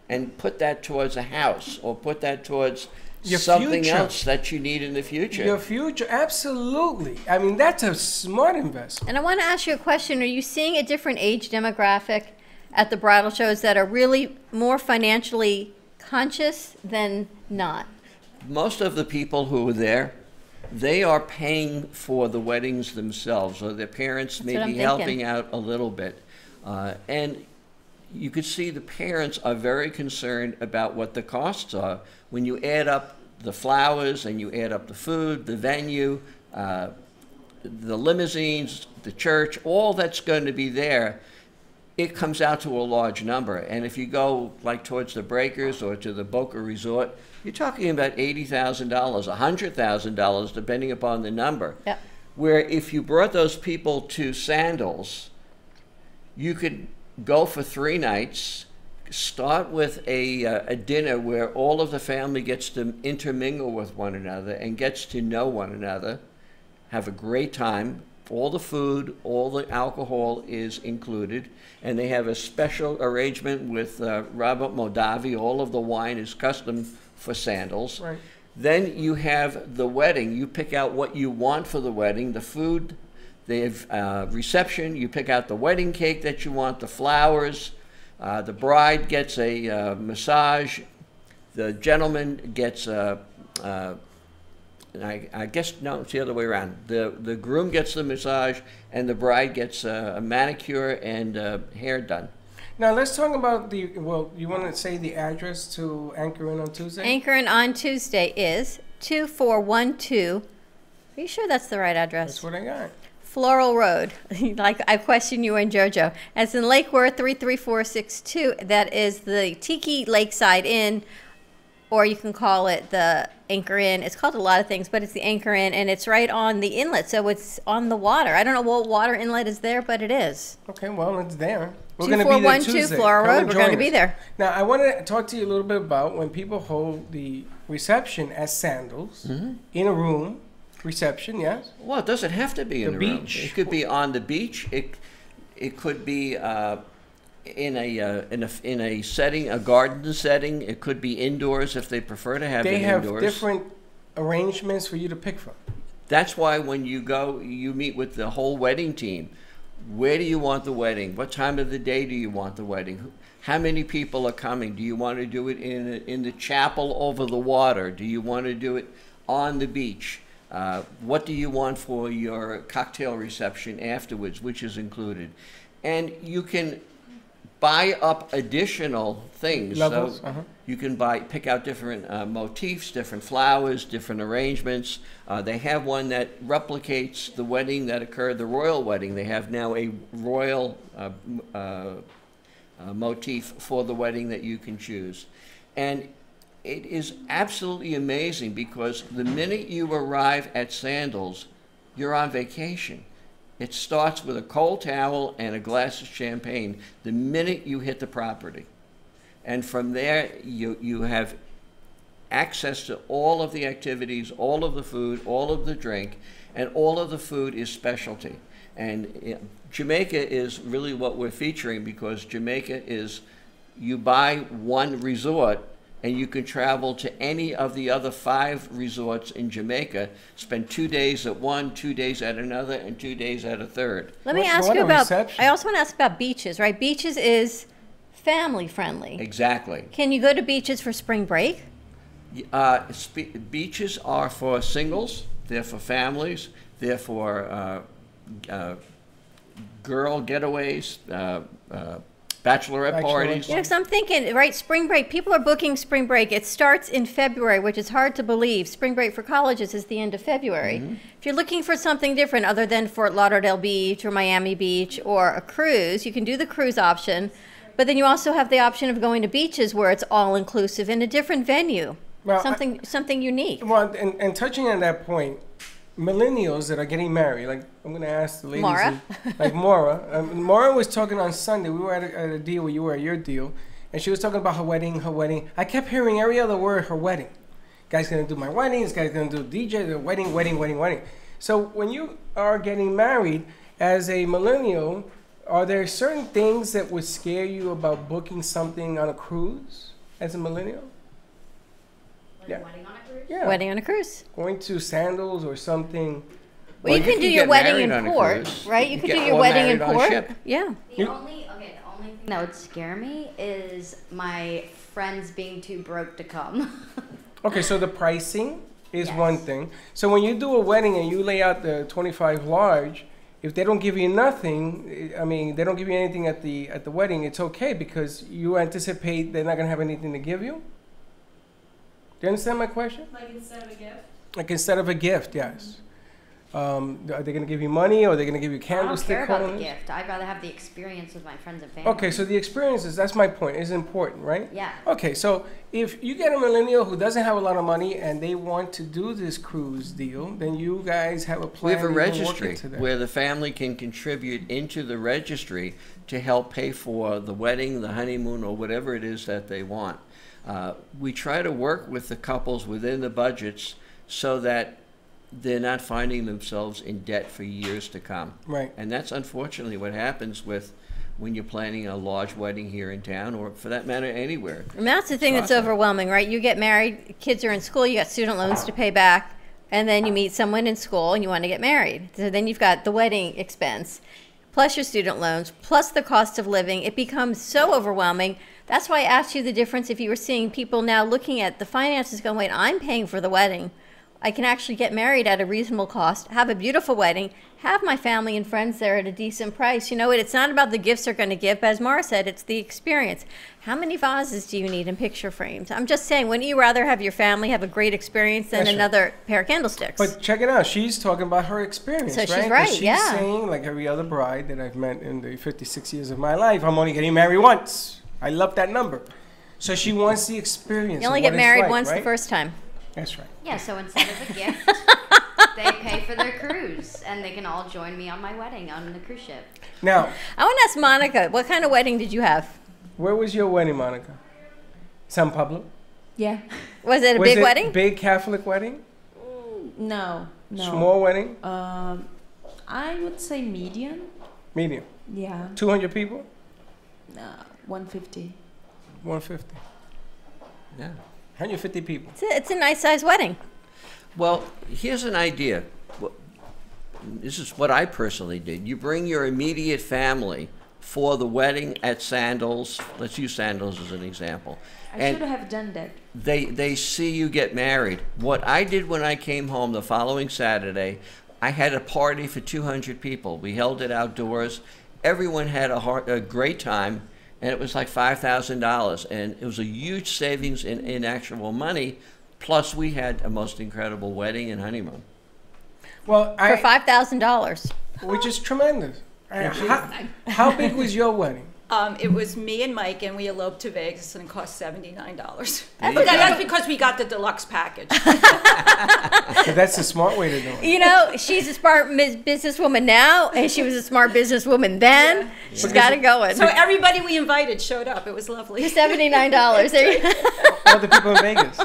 and put that towards a house or put that towards Your something future. else that you need in the future. Your future, absolutely. I mean, that's a smart investment. And I want to ask you a question. Are you seeing a different age demographic at the bridal shows that are really more financially conscious than not? Most of the people who were there, they are paying for the weddings themselves, or their parents That's may what I'm be thinking. helping out a little bit. And you could see the parents are very concerned about what the costs are. When you add up the flowers and you add up the food, the venue, the limousines, the church, all that's going to be there, it comes out to a large number. And if you go like towards the Breakers or to the Boca Resort, you're talking about $80,000, $100,000, depending upon the number. Yep. Where if you brought those people to Sandals, you could go for 3 nights, start with a dinner where all of the family gets to intermingle with one another and gets to know one another, have a great time. All the food, all the alcohol is included, and they have a special arrangement with Robert Moldavi. All of the wine is custom for Sandals. Right. Then you have the wedding. You pick out what you want for the wedding, the food, the reception. You pick out the wedding cake that you want, the flowers. The bride gets a massage. The gentleman gets I guess, no, it's the other way around. The groom gets the massage, and the bride gets a manicure and hair done. Now let's talk about well, you want to say the address to Anchor Inn on Tuesday? Anchor Inn on Tuesday is 2412. Are you sure that's the right address? That's what I got. Floral Road. Like I question you and JoJo. As in Lake Worth 33462. That is the Tiki Lakeside Inn, or you can call it the Anchor Inn. It's called a lot of things, but it's the Anchor Inn, and it's right on the inlet, so it's on the water. I don't know what water inlet is there, but it is. Okay, well, it's there. We're going to be there Tuesday. Floral Come Road. and We're going to join be us. there. Now, I want to talk to you a little bit about when people hold the reception at Sandals in a room. Reception, yes? Well, it doesn't have to be in The the room. beach. It could be on the beach. It could be in a setting, a garden setting. It could be indoors if they prefer to have it indoors. They have different arrangements for you to pick from. That's why when you go, you meet with the whole wedding team. Where do you want the wedding? What time of the day do you want the wedding? How many people are coming? Do you want to do it in the chapel over the water? Do you want to do it on the beach? What do you want for your cocktail reception afterwards, which is included? And you can buy up additional things. Levels, So you can pick out different motifs, different flowers, different arrangements. They have one that replicates the wedding that occurred, the royal wedding. They have now a royal motif for the wedding that you can choose. And it is absolutely amazing because the minute you arrive at Sandals, you're on vacation. It starts with a cold towel and a glass of champagne the minute you hit the property. And from there, you have access to all of the activities, all of the food, all of the drink, and all of the food is specialty. And Jamaica is really what we're featuring because Jamaica is, you buy one resort and you can travel to any of the other 5 resorts in Jamaica, spend 2 days at one, 2 days at another, and 2 days at a third. Let me ask you about, I also want to ask about beaches, right? Beaches is family friendly. Exactly. Can you go to beaches for spring break? Beaches are for singles, they're for families, they're for girl getaways, bachelorette parties. Yeah, because I'm thinking, right, spring break, people are booking spring break. It starts in February, which is hard to believe. Spring break for colleges is the end of February. If you're looking for something different other than Fort Lauderdale Beach or Miami Beach or a cruise, you can do the cruise option. But then you also have the option of going to beaches where it's all-inclusive in a different venue. Well, something unique. Well, and touching on that point, millennials that are getting married, like I'm going to ask the ladies, Maura? like Maura. Maura was talking on Sunday. We were at a deal where you were at your deal, and she was talking about her wedding, her wedding. I kept hearing every other word, her wedding. Guy's going to do my wedding. This guy's going to do DJ, the wedding, wedding, wedding, wedding. So when you are getting married as a millennial, are there certain things that would scare you about booking something on a cruise as a millennial? Like a wedding on a cruise? Yeah. Wedding on a cruise. Going to Sandals or something. Well, you can do your wedding in port, right? You could do your wedding in port. Yeah. The only thing that would scare me is my friends being too broke to come. Okay, so the pricing is Yes. one thing. So when you do a wedding and you lay out the 25 large, if they don't give you nothing, I mean, they don't give you anything at the wedding, it's okay because you anticipate they're not going to have anything to give you? Do you understand my question? Like instead of a gift? Like instead of a gift, yes. Are they going to give you money or are they going to give you I don't candlestick care about the holders? gift. I'd rather have the experience with my friends and family. Okay, so the experiences, that's my point, is important, right? Yeah. Okay, so if you get a millennial who doesn't have a lot of money and they want to do this cruise deal, then you guys have a We plan. have a you can work registry into that. where the family can contribute into the registry to help pay for the wedding, the honeymoon, or whatever it is that they want. We try to work with the couples within the budgets so that they're not finding themselves in debt for years to come. Right. And that's unfortunately what happens with when you're planning a large wedding here in town, or for that matter, anywhere. And that's the thing that's overwhelming, right? You get married, kids are in school, you got student loans to pay back, and then you meet someone in school and you want to get married. So then you've got the wedding expense, plus your student loans, plus the cost of living. It becomes so overwhelming. That's why I asked you the difference if you were seeing people now looking at the finances going, wait, I'm paying for the wedding. I can actually get married at a reasonable cost, have a beautiful wedding, have my family and friends there at a decent price. You know what? It's not about the gifts they're going to give, but as Mara said, it's the experience. How many vases do you need in picture frames? I'm just saying, wouldn't you rather have your family have a great experience than another pair of candlesticks? But check it out. She's talking about her experience, So right? she's right, She's yeah. saying, like every other bride that I've met in the 56 years of my life, I'm only getting married once. I love that number. So she wants the experience. You only of get what it's married like, once right? the first time. That's right. Yeah, so instead of a gift, they pay for their cruise, and they can all join me on my wedding on the cruise ship. Now, I want to ask Monica, what kind of wedding did you have? where was your wedding, Monica? San Pablo? Yeah. Was it a Was big it wedding? Big Catholic wedding? No. Small wedding? I would say medium. Medium? Yeah. 200 people? 150. 150. Yeah. 150 people. It's a nice sized wedding. Well, here's an idea. This is what I personally did. You bring your immediate family for the wedding at Sandals. Let's use Sandals as an example. I should have done that. They see you get married. What I did when I came home the following Saturday, I had a party for 200 people. We held it outdoors. Everyone had a great time, and it was like $5,000. And it was a huge savings in actual money. Plus, we had a most incredible wedding and honeymoon. Well, For $5,000. which is tremendous. How big was your wedding? It was me and Mike, and we eloped to Vegas, and it cost $79. That's because we got the deluxe package. So that's the smart way to do it. You know, she's a smart businesswoman now, and she was a smart businesswoman then. Yeah. She's got it going. So everybody we invited showed up. It was lovely. $79. There you All the people in Vegas.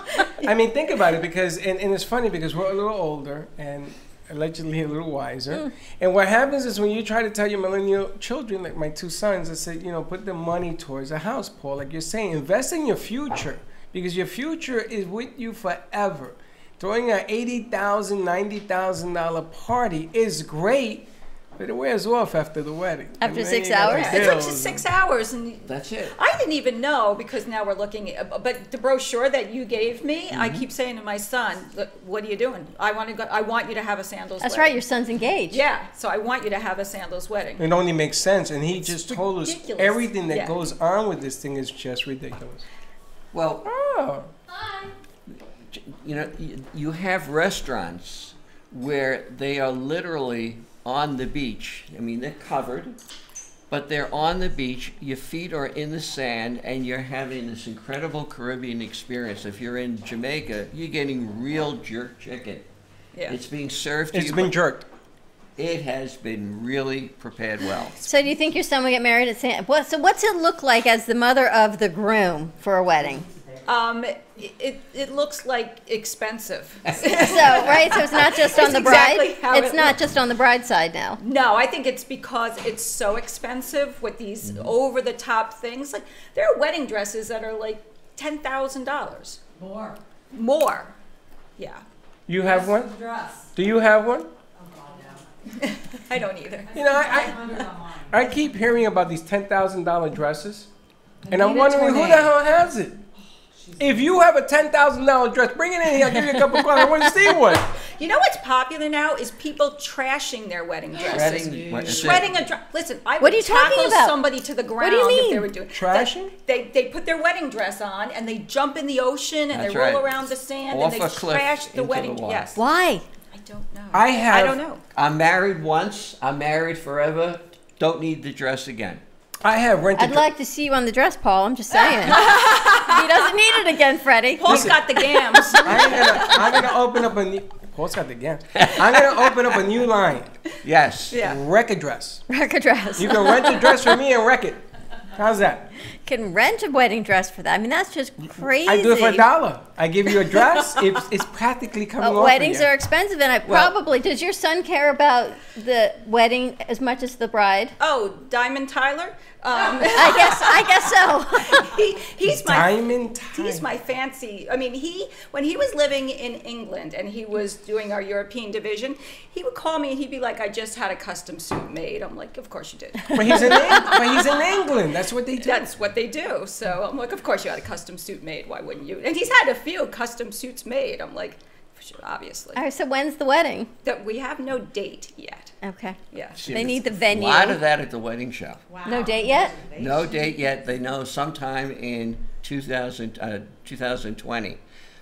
I mean, think about it, because, and it's funny because we're a little older and allegedly a little wiser. And what happens is when you try to tell your millennial children, like my two sons, I say, you know, put the money towards a house, Paul. Like you're saying, invest in your future, because your future is with you forever. Throwing an $80,000, $90,000 party is great, but it wears off after the wedding. After And then 6 you got the hours? It took bills just 6 and- hours, and That's it. I didn't even know, because now we're looking at, but the brochure that you gave me, I keep saying to my son, "Look, what are you doing? I want to go. I want you to have a Sandals That's wedding." right, your son's engaged. Yeah, so I want you to have a Sandals wedding. It only makes sense, and he just told us ridiculous. everything that Yeah. goes on with this thing is just ridiculous. Well, Oh, you know, you have restaurants where they are literally on the beach. I mean, they're covered, but they're on the beach. Your feet are in the sand, and you're having this incredible Caribbean experience. If you're in Jamaica, you're getting real jerk chicken. Yeah. It's being served to it's you. been jerked. It has been really prepared well. So do you think your son will get married at so what's it look like as the mother of the groom for a wedding? It looks like expensive. So it's not just on the bride. exactly how It's it not looks. just on the bride side now. No, I think it's because it's so expensive with these over the top things. Like there are wedding dresses that are like $10,000. More. Yeah. You have one? Do you have one? I don't either. You know, I keep hearing about these $10,000 dresses, and I'm wondering who the hell has it. If you have a $10,000 dress, bring it in here. I'll give you a cup of coffee. I want to see one. You know what's popular now is people trashing their wedding dresses. Shredding a dress. Listen, I What would are you talking tackle about? somebody to the ground do you if mean? they were doing Trashing? They put their wedding dress on and they jump in the ocean and That's they roll right. around the sand Off and a they cliff trash the into the wedding. water. Yes. Why? I don't know. I don't know. I'm married once. I'm married forever. Don't need the dress again. I have rented. I'd like to see you on the dress, Paul. I'm just saying. He doesn't need it again, Freddie. Paul's got the gams. I'm gonna open up a new. Paul's got the gas. I'm gonna open up a new line. Yes. Yeah. Wreck a dress. Wreck a dress. You can rent a dress from me and wreck it. How's that? can rent a wedding dress for that. I mean, that's just crazy. I do it for $1. I give you a dress. It's practically coming off. Weddings of you. are expensive, and probably does your son care about the wedding as much as the bride? Oh, Diamond Tyler. I guess so. He's my Diamond Tyler. He's my fancy. I mean, when he was living in England and he was doing our European division, he would call me and he'd be like, "I just had a custom suit made." I'm like, "Of course you did." But he's in England. That's what they do. That's what they do. So I'm like, "Of course you had a custom suit made. Why wouldn't you?" And he's had a few custom suits made. I'm like, obviously. All right, so when's the wedding? That we have no date yet. Okay. Yeah. They need the venue. A lot of that at the wedding shop. Wow. No date yet? No date yet. They know sometime in 2020.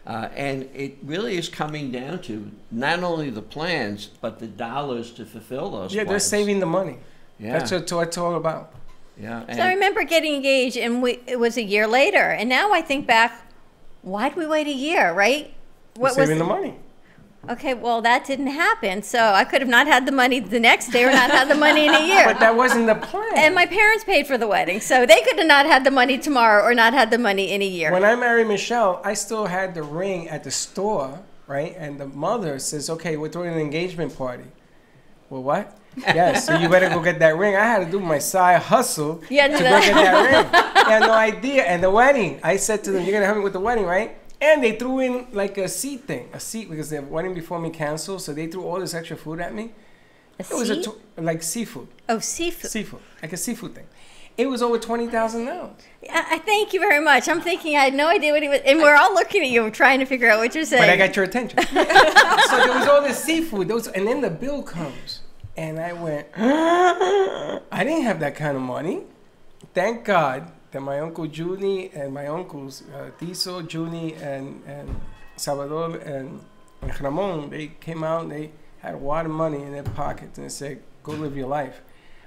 And it really is coming down to not only the plans, but the dollars to fulfill those Yeah, plans. they're saving the money. Yeah. That's what it's all about. Yeah. So I remember getting engaged, and it was a year later. And now I think back, why'd we wait a year, right? Saving the money. Okay, well, that didn't happen. So I could have not had the money the next day or not had the money in a year. But that wasn't the plan. And my parents paid for the wedding. So they could have not had the money tomorrow or not had the money in a year. When I married Michelle, I still had the ring at the store, right? And the mother says, "Okay, we're throwing an engagement party." Well, what? Yes, so you better go get that ring. I had to do my side hustle to go get that ring. I had no idea. And the wedding, I said to them, "You're going to help me with the wedding, right?" And they threw in like a seat because the wedding before me canceled, so they threw all this extra food at me. It was like seafood. Oh, seafood. Seafood, like a seafood thing. It was over $20,000. I thank you very much. I'm thinking I had no idea what he was, and we're all looking at you trying to figure out what you're saying. But I got your attention. So there was all this seafood, and then the bill comes, and I went, I didn't have that kind of money. Thank God that my Uncle Junie and my uncles, Tiso, Junie, and Salvador, and Ramon, they came out and they had a lot of money in their pockets and they said, "Go live your life."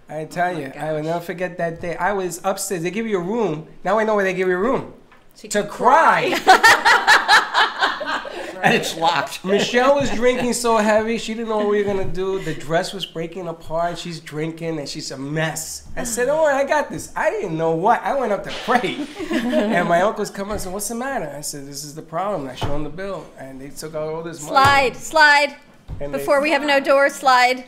I tell you, I will never forget that day. I was upstairs. They give you a room. Now I know where they give you a room. To cry. And it's locked. Michelle was drinking so heavy, she didn't know what we were going to do. The dress was breaking apart. She's drinking, and she's a mess. I said, "Oh, I got this." I didn't know what. I went up to pray. And my uncles come and said, "What's the matter?" I said, "This is the problem." I showed them the bill, and they took out all this money. Slide. And Before we have no door, slide.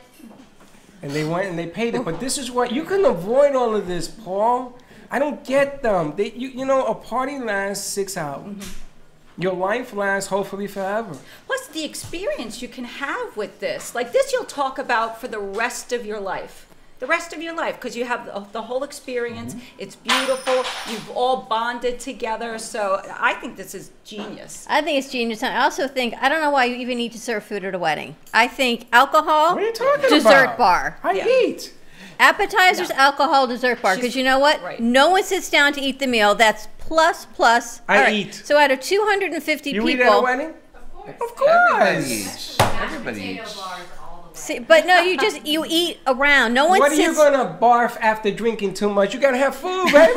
And they went and they paid it. But this is what, you can avoid all of this, Paul. I don't get them. You know, a party lasts 6 hours. Mm-hmm. Your life lasts hopefully forever. Plus the experience you can have with this. Like this you'll talk about for the rest of your life. The rest of your life, because you have the whole experience. Mm-hmm. It's beautiful. You've all bonded together. So I think this is genius. I think it's genius. And I also think, I don't know why you even need to serve food at a wedding. I think alcohol, what are you talking dessert about? Bar. I eat. Appetizers, alcohol, dessert bar. Because you know what? Right. No one sits down to eat the meal. That's plus. I eat. So out of 250 you people. You eat at a wedding? Of course. Everybody eats. Everybody eats. See, but no, you eat around. No one What sits. are you gonna barf after drinking too much? You gotta have food, baby.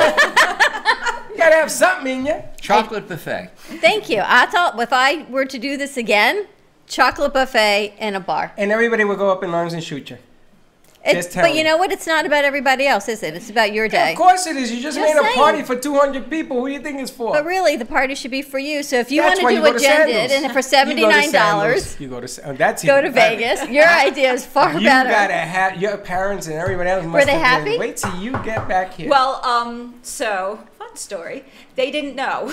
You gotta have something in you. Chocolate buffet. Thank you. I thought if I were to do this again, chocolate buffet and a bar. And everybody would go up in arms and shoot you. But you know what? It's not about everybody else, is it? It's about your day. Of course it is. You just made a saying. party for 200 people. Who do you think it's for? But really, the party should be for you. So if you That's want to why do you what go to Jen Sandals. did, and for $79, You go to that's go even to better. Vegas. Your idea is far You better. gotta have your parents and everybody else. Were they have been, happy? Wait till you get back here. Well, so fun story. They didn't know.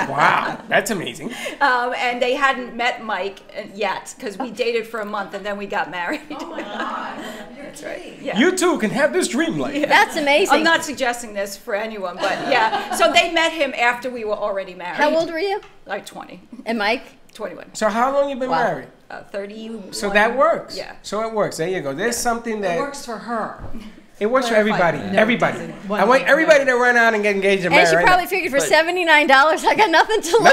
Wow, that's amazing. And they hadn't met Mike yet because we dated for a month and then we got married. Oh my God. That's right. Yeah. You too can have this dream life. That's amazing. I'm not suggesting this for anyone, but yeah. So they met him after we were already married. How old were you? Like 20. And Mike? 21. So how long you been married? 31. So that works. Yeah. So it works. There you go. There's something that It works for her. It works for everybody. No, everybody. it doesn't. I want everybody to run out and get engaged and And married. she right probably now. figured for $79, I got nothing to lose.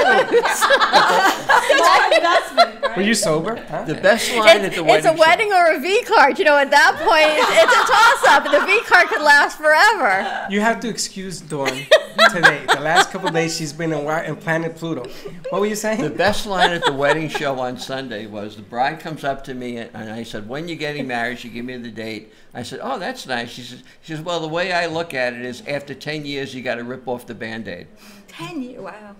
Investment, right? Were you sober? Huh? The best line at the wedding It's a wedding show. or a V card. You know, at that point, it's a toss-up. The V card could last forever. You have to excuse Dawn today. The last couple of days she's been in Planet Pluto. What were you saying? The best line at the wedding show on Sunday was the bride comes up to me and I said, "When you getting married?" She gave me the date. I said, "Oh, that's nice." She says, "Well, the way I look at it is after 10 years, you got to rip off the Band-Aid." 10 years, wow.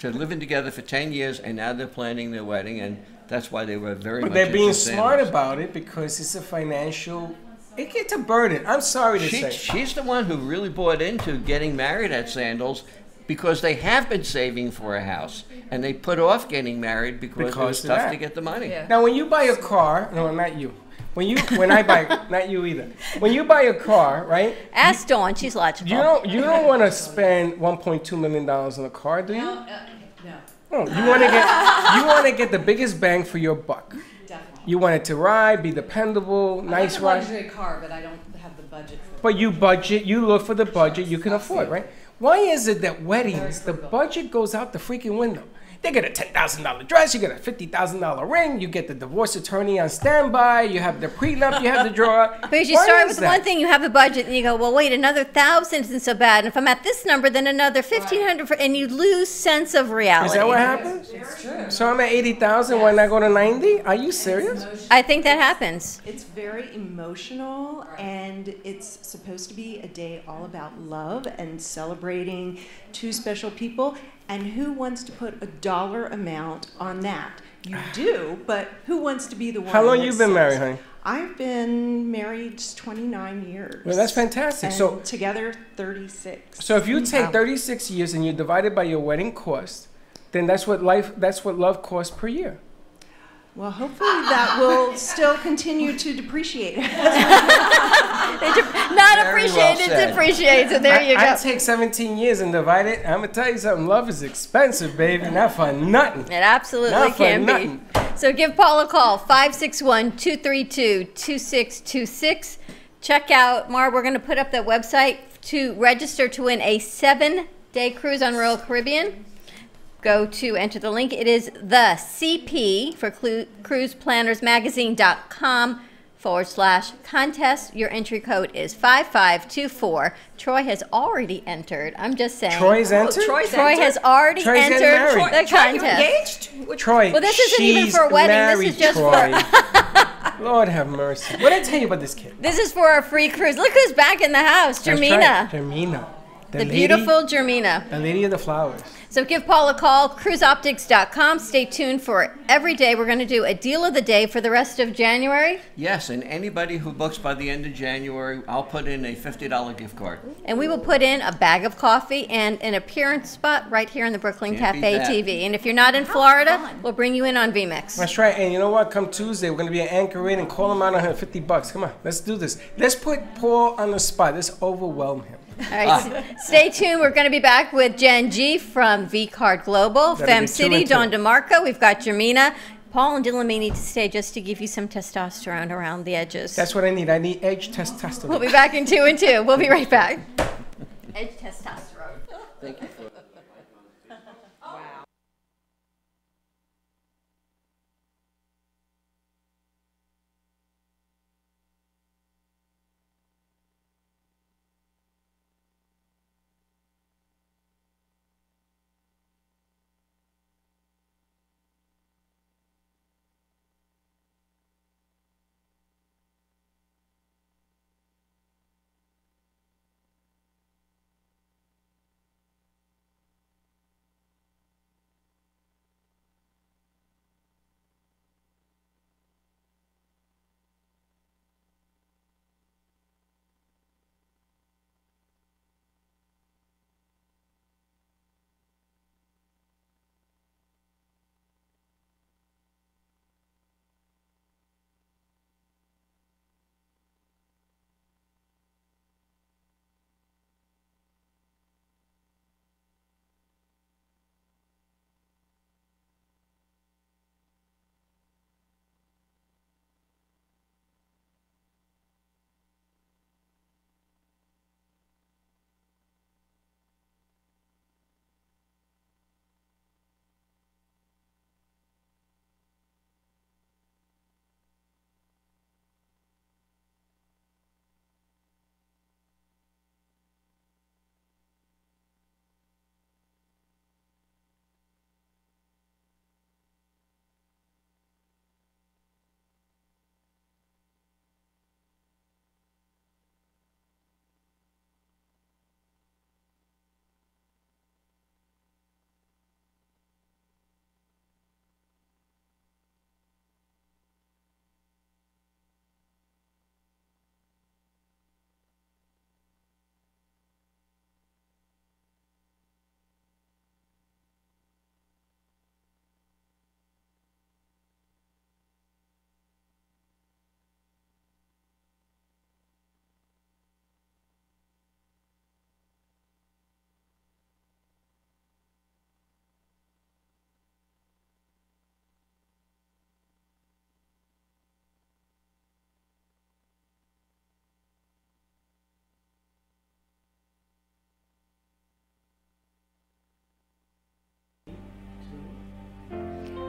So living together for 10 years, and now they're planning their wedding, and that's why they were very But much they're being into smart sandals. about it because it's a financial. It gets a burden. I'm sorry to say. She's the one who really bought into getting married at Sandals because they have been saving for a house, and they put off getting married because it was of tough that. to get the money. Yeah. Now, when you buy a car, no, not you. When I buy, not you either. When you buy a car, right? Ask Dawn. She's logical. You don't want to spend $1.2 million on a car, do you? No. No, you want to get the biggest bang for your buck. Definitely. You want it to ride, be dependable, nice I like a ride. luxury car, but I don't have the budget for But you look for the budget you can afford, right? Why is it that weddings, the budget goes out the freaking window? They get a $10,000 dress, you get a $50,000 ring, you get the divorce attorney on standby, you have the prenup, you have the draw. Because you Why start is with that? one thing, you have a budget, and you go, well, wait, another 1,000 isn't so bad. And if I'm at this number, then another 1,500, and you lose sense of reality. Is that what happens? It's true. So I'm at 80,000, why not go to 90? Are you serious? I think that happens. It's very emotional, and it's supposed to be a day all about love and celebrating two special people. And who wants to put a dollar amount on that? You do, but who wants to be the one? How long that you been says- married, honey? I've been married 29 years. Well, that's fantastic. And So together 36. So if you take 36 years and you divide it by your wedding cost, then that's what love costs per year. Well, hopefully that will still continue to depreciate. Not Very appreciate well it, said. depreciate. So there you I go. take 17 years and divide it. I'm gonna tell you something. Love is expensive, baby. Not for nothing. It absolutely Not for can nothing. be. So give Paul a call, 561-232-2626. Check out, Mar, we're going to put up that website to register to win a 7-day cruise on Royal Caribbean. Go to enter the link. It is the CP for cruiseplannersmagazine.com/contest. Your entry code is 5524. Troy has already entered. I'm just saying. Troy's entered? Troy has already Troy's getting entered married. the contest. Engaged? Troy, Well, this isn't even she's for a wedding. This married, is just Troy. Lord have mercy. What did I tell you about this kid? This is for our free cruise. Look who's back in the house, That's Jermina. right, Jermina. The beautiful Jermina. The lady of the flowers. So give Paul a call, cruiseoptics.com. Stay tuned for every day. We're going to do a deal of the day for the rest of January. Yes, and anybody who books by the end of January, I'll put in a $50 gift card. And we will put in a bag of coffee and an appearance spot right here in the Brooklyn Can't beat Cafe that. TV. And if you're not in Florida, we'll bring you in on VMix. That's right. And you know what? Come Tuesday, we're going to be an anchor in and call him out on $50. Come on, let's do this. Let's put Paul on the spot. Let's overwhelm him. All right, stay tuned. We're going to be back with Jen G from V-Card Global, That'll Fem be 2 City, and 2. Dawn DeMarco. We've got Jermina. Paul and Dylan may need to stay just to give you some testosterone around the edges. That's what I need. I need edge testosterone. We'll be back in 2 and 2. We'll be right back. Edge testosterone. Thank you for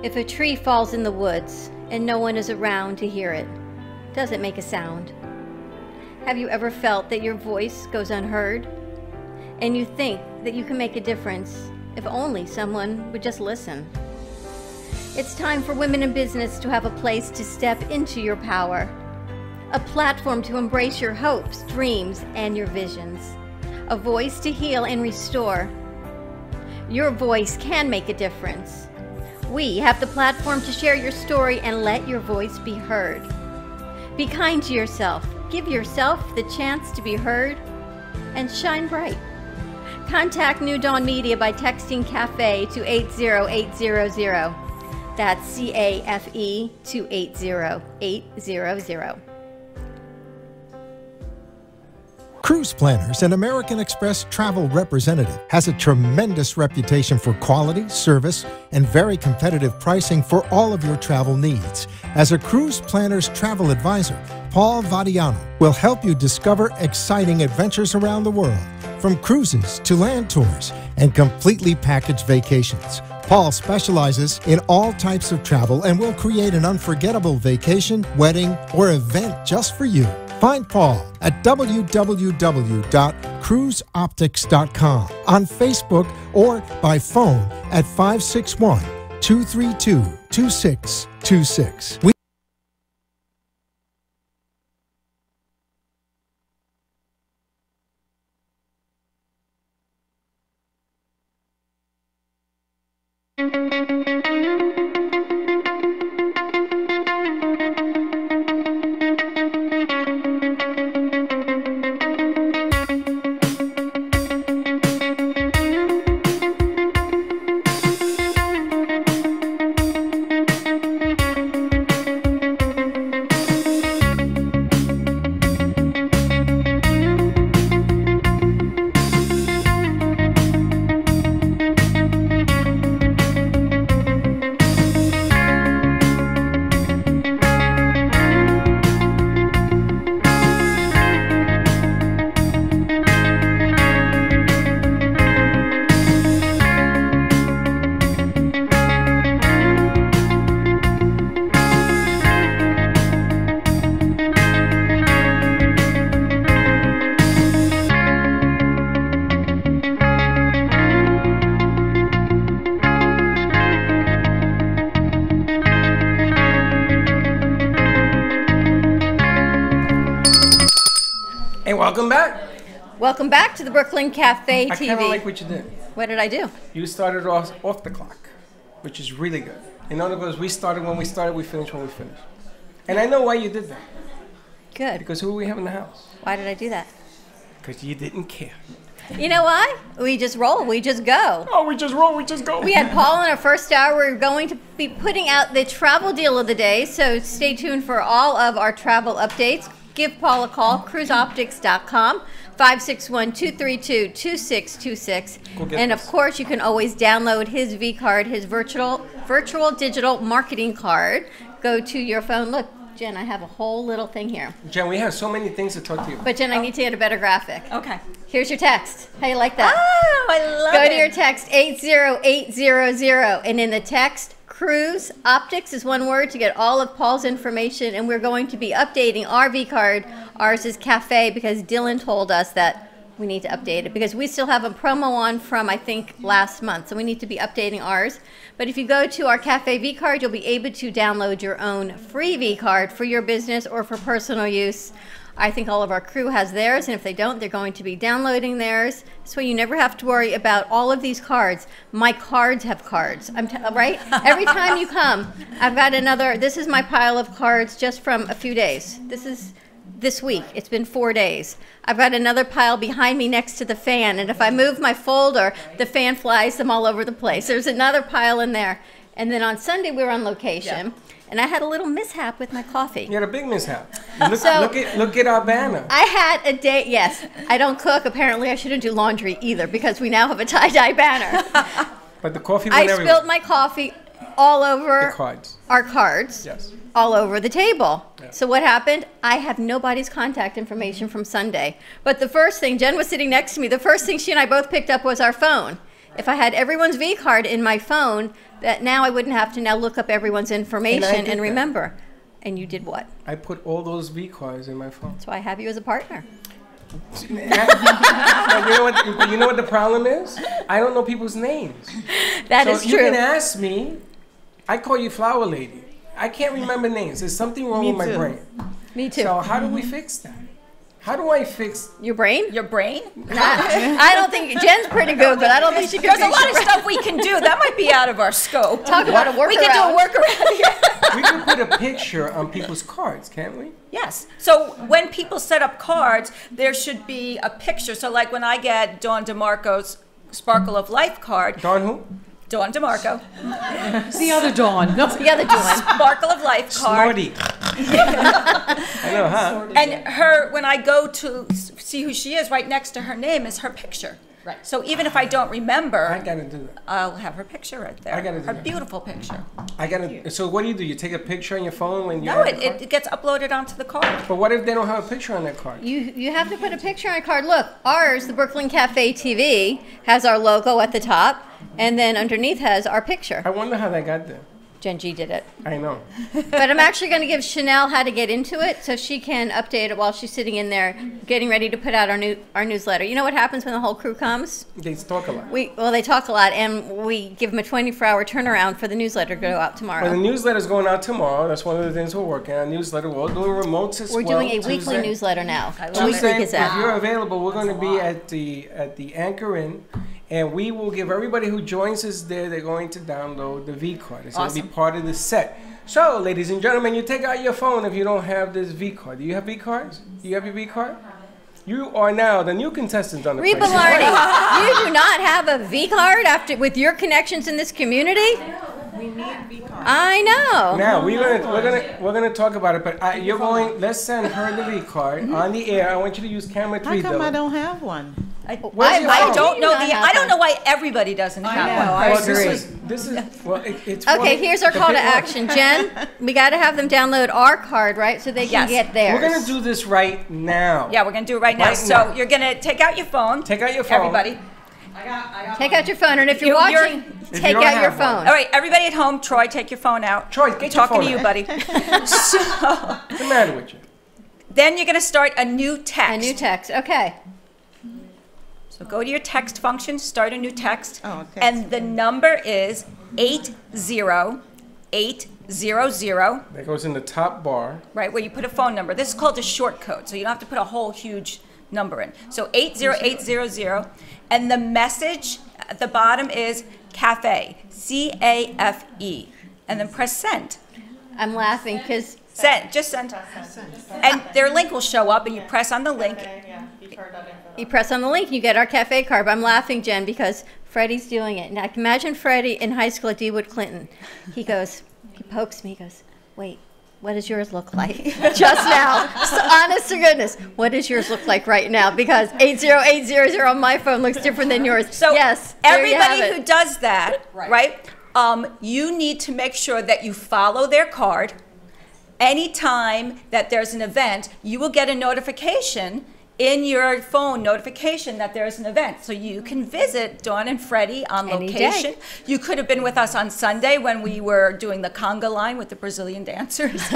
If a tree falls in the woods and no one is around to hear it, does it make a sound? Have you ever felt that your voice goes unheard? And you think that you can make a difference if only someone would just listen? It's time for women in business to have a place to step into your power, a platform to embrace your hopes, dreams, and your visions, a voice to heal and restore. Your voice can make a difference. We have the platform to share your story and let your voice be heard. Be kind to yourself. Give yourself the chance to be heard and shine bright. Contact New Dawn Media by texting CAFE to 80800. That's CAFE to 80800. Cruise Planners, an American Express travel representative, has a tremendous reputation for quality, service, and very competitive pricing for all of your travel needs. As a Cruise Planners travel advisor, Paul Vadiano will help you discover exciting adventures around the world, from cruises to land tours and completely packaged vacations. Paul specializes in all types of travel and will create an unforgettable vacation, wedding, or event just for you. Find Paul at www.cruiseoptics.com, on Facebook, or by phone at 561-232-2626. Welcome back. Welcome back to the Brooklyn Cafe TV. I kind of like what you did. What did I do? You started off the clock, which is really good. In other words, we started when we started, we finished when we finished. And I know why you did that. Good. Because who we have in the house? Why did I do that? Because you didn't care. You know why? We just roll. We just go. Oh, we just roll. We just go. We had Paul in our first hour. We're going to be putting out the travel deal of the day, so stay tuned for all of our travel updates. Give Paul a call, cruiseoptics.com, 561-232-2626. And of course, you can always download his V-Card, his virtual digital marketing card. Go to your phone. Look, Jen, I have a whole little thing here. Jen, we have so many things to talk to you about. But Jen, I need to get a better graphic. Okay. Here's your text. How you like that? Oh, I love it. Go to your text, 80800. And in the text, Cruise Optics is one word to get all of Paul's information, and we're going to be updating our V-Card. Ours is Cafe because Dylan told us that we need to update it because we still have a promo on from, I think, last month, so we need to be updating ours. But if you go to our Cafe V-Card, you'll be able to download your own free V-Card for your business or for personal use. I think all of our crew has theirs, and if they don't, they're going to be downloading theirs. This way you never have to worry about all of these cards. My cards have cards, right? Every time you come, I've got another, this is my pile of cards just from a few days. This is this week. It's been 4 days. I've got another pile behind me next to the fan, and if I move my folder, the fan flies them all over the place. There's another pile in there. And then on Sunday, we were on location. Yeah. And I had a little mishap with my coffee. You had a big mishap. Look at our banner. I had a day, yes. I don't cook. Apparently, I shouldn't do laundry either because we now have a tie-dye banner. But the coffee went everywhere. I spilled my coffee all over the cards. Our cards. Yes. All over the table. Yeah. So what happened? I have nobody's contact information from Sunday. But the first thing, Jen was sitting next to me, the first thing she and I both picked up was our phone. if I had everyone's V card in my phone, that now I wouldn't have to now look up everyone's information did and that. remember. And you did what? I put all those V cards in my phone. So I have you as a partner. But you know what the problem is? I don't know people's names. That so is you true. can ask me. I call you Flower Lady. I can't remember names. There's something wrong with my brain. Me too. So how do we fix that? How do I fix your brain? Your brain? I don't think Jen's pretty good, but I don't think she can. There's a lot of stuff we can do. That might be out of our scope. Talk about a workaround. We can do a workaround here. We can put a picture on people's cards, can't we? Yes. So when people set up cards, there should be a picture. So like when I get Dawn DeMarco's Sparkle of Life card. Dawn who? Dawn DeMarco. The other Dawn. No. The other Dawn. Sparkle of Life card. Snorty. I know, huh? And her, when I go to see who she is, right next to her name is her picture. Right. So even if I don't remember, I gotta do that. I'll have her picture right there. I gotta do her that. beautiful picture. I gotta. So what do? You take a picture on your phone when you? No, have the card? it gets uploaded onto the card. But what if they don't have a picture on their card? You have to put a picture on a card. Look, ours, the Brooklyn Cafe TV, has our logo at the top, and then underneath has our picture. I wonder how that got there. Jen G did it. I know. But I'm actually going to give Chanel how to get into it so she can update it while she's sitting in there getting ready to put out our newsletter. You know what happens when the whole crew comes? They talk a lot. They talk a lot, and we give them a 24-hour turnaround for the newsletter to go out tomorrow. Well, the newsletter's going out tomorrow. That's one of the things we're working on. Newsletter. We're doing remotes as We're well. doing a weekly newsletter now. love A week Tuesday, is out. if you're available, we're going to be at the Anchor Inn, and we will give everybody who joins us there, they're going to download the V card. It's going to be part of the set. So, ladies and gentlemen, you take out your phone if you don't have this V card. Do you have V cards? Do you have your V card? You are now the new contestant on the Reba Price is Larney, Right. you do not have a V card with your connections in this community? We need V cards. I know. Now we're gonna talk about it, but you're going. Let's send her the V card on the air. I want you to use camera 3. How come I don't have one? I Where's your I phone? don't know You do not have I don't one. know why everybody doesn't have one. Well, this is well, it's for Okay, the- here's our the call to big one. action. Jen, we got to have them download our card, right, so they can Yes. get theirs. We're gonna do this right now. Yeah, we're going to do it right now. Right So now. you're going to take out your phone. Take out your phone. Everybody. Take out your phone, and if you're You're- watching, If take you don't out your have one. phone. All right, everybody at home, Troy, take your phone out. Troy, I'm get your talking phone to you, out. buddy. So What's the matter with you? then you're going to start a new text. A new text. Okay. So go to your text function, start a new text, Oh, okay. and the number is 80800, That goes in the top bar. right, where you put a phone number. This is called a short code, so you don't have to put a whole huge number in. So 80800, and the message at the bottom is CAFE, C-A-F-E, and then press send. I'm laughing because Send, just send. And their link will show up, and you press on the link. you press on the link, you get our cafe card. But I'm laughing, Jen, because Freddie's doing it. Now, I can imagine Freddie in high school at Dewood Clinton. He pokes me, he goes, wait, what does yours look like? Just now. So, honest to goodness, what does yours look like right now? Because 80800 on my phone looks different than yours. So yes, there you have everybody it. who does that, right? You need to make sure that you follow their card. Anytime that there's an event, you will get a notification in your phone notification that there's an event. So you can visit Dawn and Freddie on Any location. day. You could have been with us on Sunday when we were doing the conga line with the Brazilian dancers.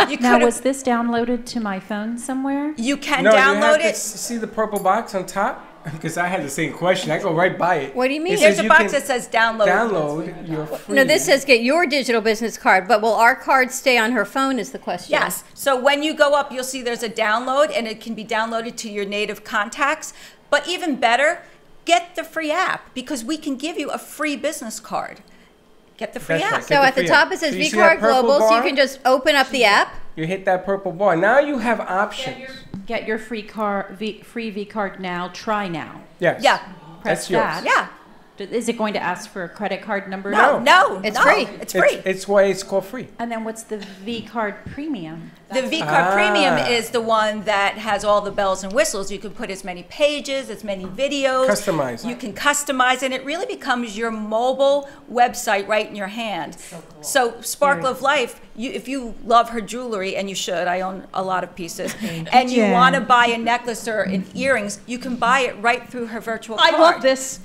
You Now, could was this downloaded to my phone somewhere? You can No, you download have it. to see the purple box on top? Because I had the same question. I go right by it. What do you mean? It There's says a you box can that says download. Download your free. No, this says get your digital business card, but will our card stay on her phone is the question. Yes. So when you go up, you'll see there's a download, and it can be downloaded to your native contacts. But even better, get the free app, because we can give you a free business card. Get the free That's app. right. So Get at the free top app. it says So you see that VCard purple Global, so you bar? can just open up the app. You hit that purple bar. Now you have options. Get your free V card now. Try now. Yes. Yeah. Press That's yours. that. Yeah. Is it going to ask for a credit card number? No, It's no, free. It's free. It's why it's called free. And then what's the V card premium? The V-Card Premium Ah. is the one that has all the bells and whistles. You can put as many pages, as many videos. Customize. You can customize, and it really becomes your mobile website right in your hand. So Sparkle of Life, if you love her jewelry, and you should, I own a lot of pieces, and you want to buy a necklace or an earrings, you can buy it right through her virtual card. I love this.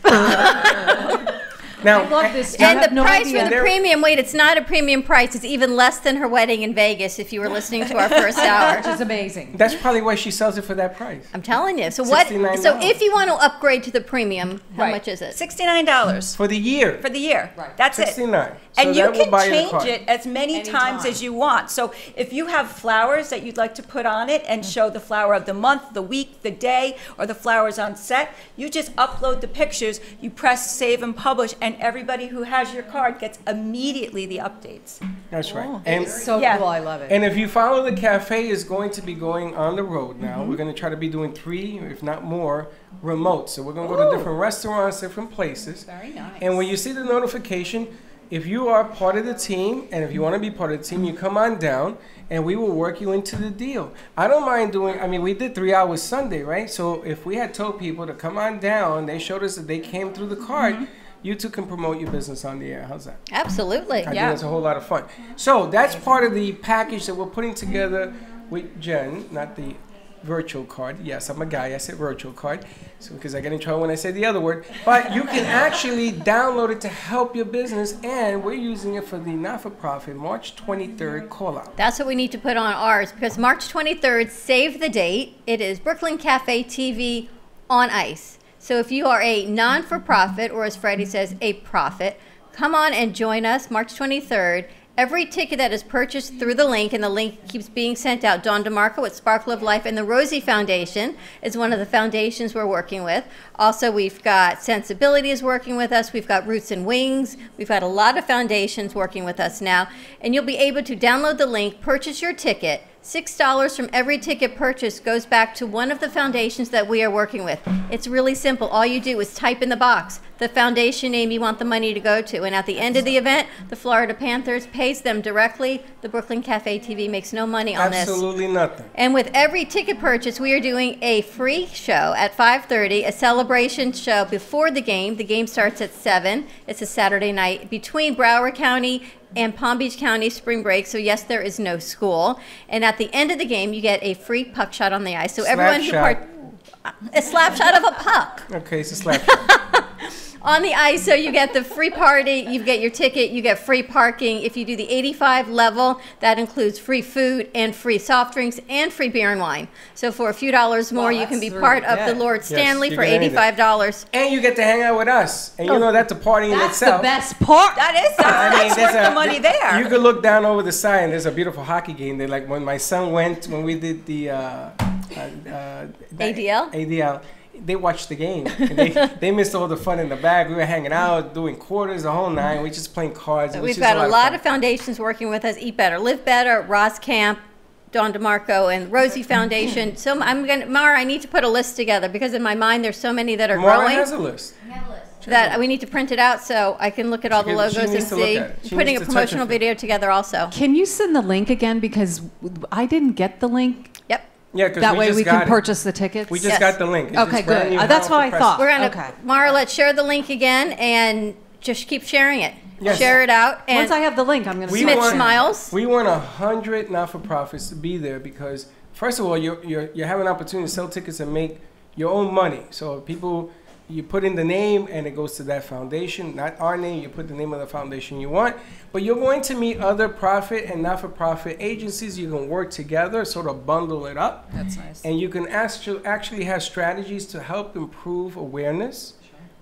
Now, I love this. And You have the no price idea. for the premium, wait, it's not a premium price. It's even less than her wedding in Vegas if you were listening to our first hour. Which is amazing. that's probably why she sells it for that price. I'm telling you. So what? $69. So if you want to upgrade to the premium, how Right. much is it? $69 For the year. for the year. Right. That's it. 69. And So you that will can buy you the change card. it as many times as you want. So if you have flowers that you'd like to put on it and show the flower of the month, the week, the day, or the flowers on set, you just upload the pictures, you press save and publish, and everybody who has your card gets immediately the updates. That's right. Oh, And it's so Yeah. cool. I love it. And if you follow, the cafe is going to be going on the road now. We're going to try to be doing 3, if not more, remote. So we're going to go to different restaurants, different places. Very nice. And when you see the notification, if you are part of the team, and if you want to be part of the team, you come on down, and we will work you into the deal. I don't mind doing, I mean, we did 3 hours Sunday, right? So if we had told people to come on down, they showed us that they came through the card, you two can promote your business on the air. How's that? Absolutely. I think it's a whole lot of fun. So that's part of the package that we're putting together with Jen, not the virtual card. Yes, I'm a guy. I said virtual card, so because I get in trouble when I say the other word. But you can actually download it to help your business, and we're using it for the not-for-profit March 23rd call-out. That's what we need to put on ours because March 23rd, save the date. It is Brooklyn Cafe TV on ice. So if you are a non-for-profit, or as Freddie says, a profit, come on and join us March 23rd. Every ticket that is purchased through the link, and the link keeps being sent out, Dawn DeMarco at Sparkle of Life and the Rosie Foundation is one of the foundations we're working with. Also, we've got Sensibility is working with us. We've got Roots and Wings. We've got a lot of foundations working with us now. And you'll be able to download the link, purchase your ticket. $6 from every ticket purchase goes back to one of the foundations that we are working with. It's really simple. All you do is type in the box the foundation name you want the money to go to. And at the end of the event, the Florida Panthers pays them directly. The Brooklyn Cafe TV makes no money on this. Absolutely nothing. And with every ticket purchase, we are doing a free show at 5:30, a celebration show before the game. The game starts at 7. It's a Saturday night between Broward County and Palm Beach County spring break. So yes, there is no school. And at the end of the game, you get a free puck shot on the ice. So everyone who a slap shot of a puck. Okay, it's a slap shot. On the ice, so you get the free party, you get your ticket, you get free parking. If you do the 85 level, that includes free food and free soft drinks and free beer and wine. So for a few dollars more, you can be part of the Lord Stanley for $85. And you get to hang out with us. And you know that's a party in itself. That's the best part. That is, that's worth the money there. You could look down over the side, and there's a beautiful hockey game. They like when my son went, when we did the ADL. They watched the game. And they missed all the fun in the back. We were hanging out, doing quarters, the whole nine. We just playing cards. We've got a lot of foundations working with us. Eat Better, Live Better, Ross Camp, Dawn DeMarco, and Rosie Foundation. So Mara, I need to put a list together because in my mind there's so many that are Mara growing. has a list. That we need to print it out so I can look at all the logos and see. I'm putting a promotional video together also. Can you send the link again because I didn't get the link? Yep. Yeah, because that way we can purchase the tickets. We just got the link. Okay, good. That's what I thought. We're gonna, Mara, let's share the link again and just keep sharing it. Yes. Share it out. And once I have the link, I'm going to Smith Smiles. We want 100 not-for-profits to be there because, first of all, you have an opportunity to sell tickets and make your own money. So people, you put in the name and it goes to that foundation, not our name. You put the name of the foundation you want. But you're going to meet other profit and not-for-profit agencies. You can work together, sort of bundle it up. That's nice. And you can actually have strategies to help improve awareness,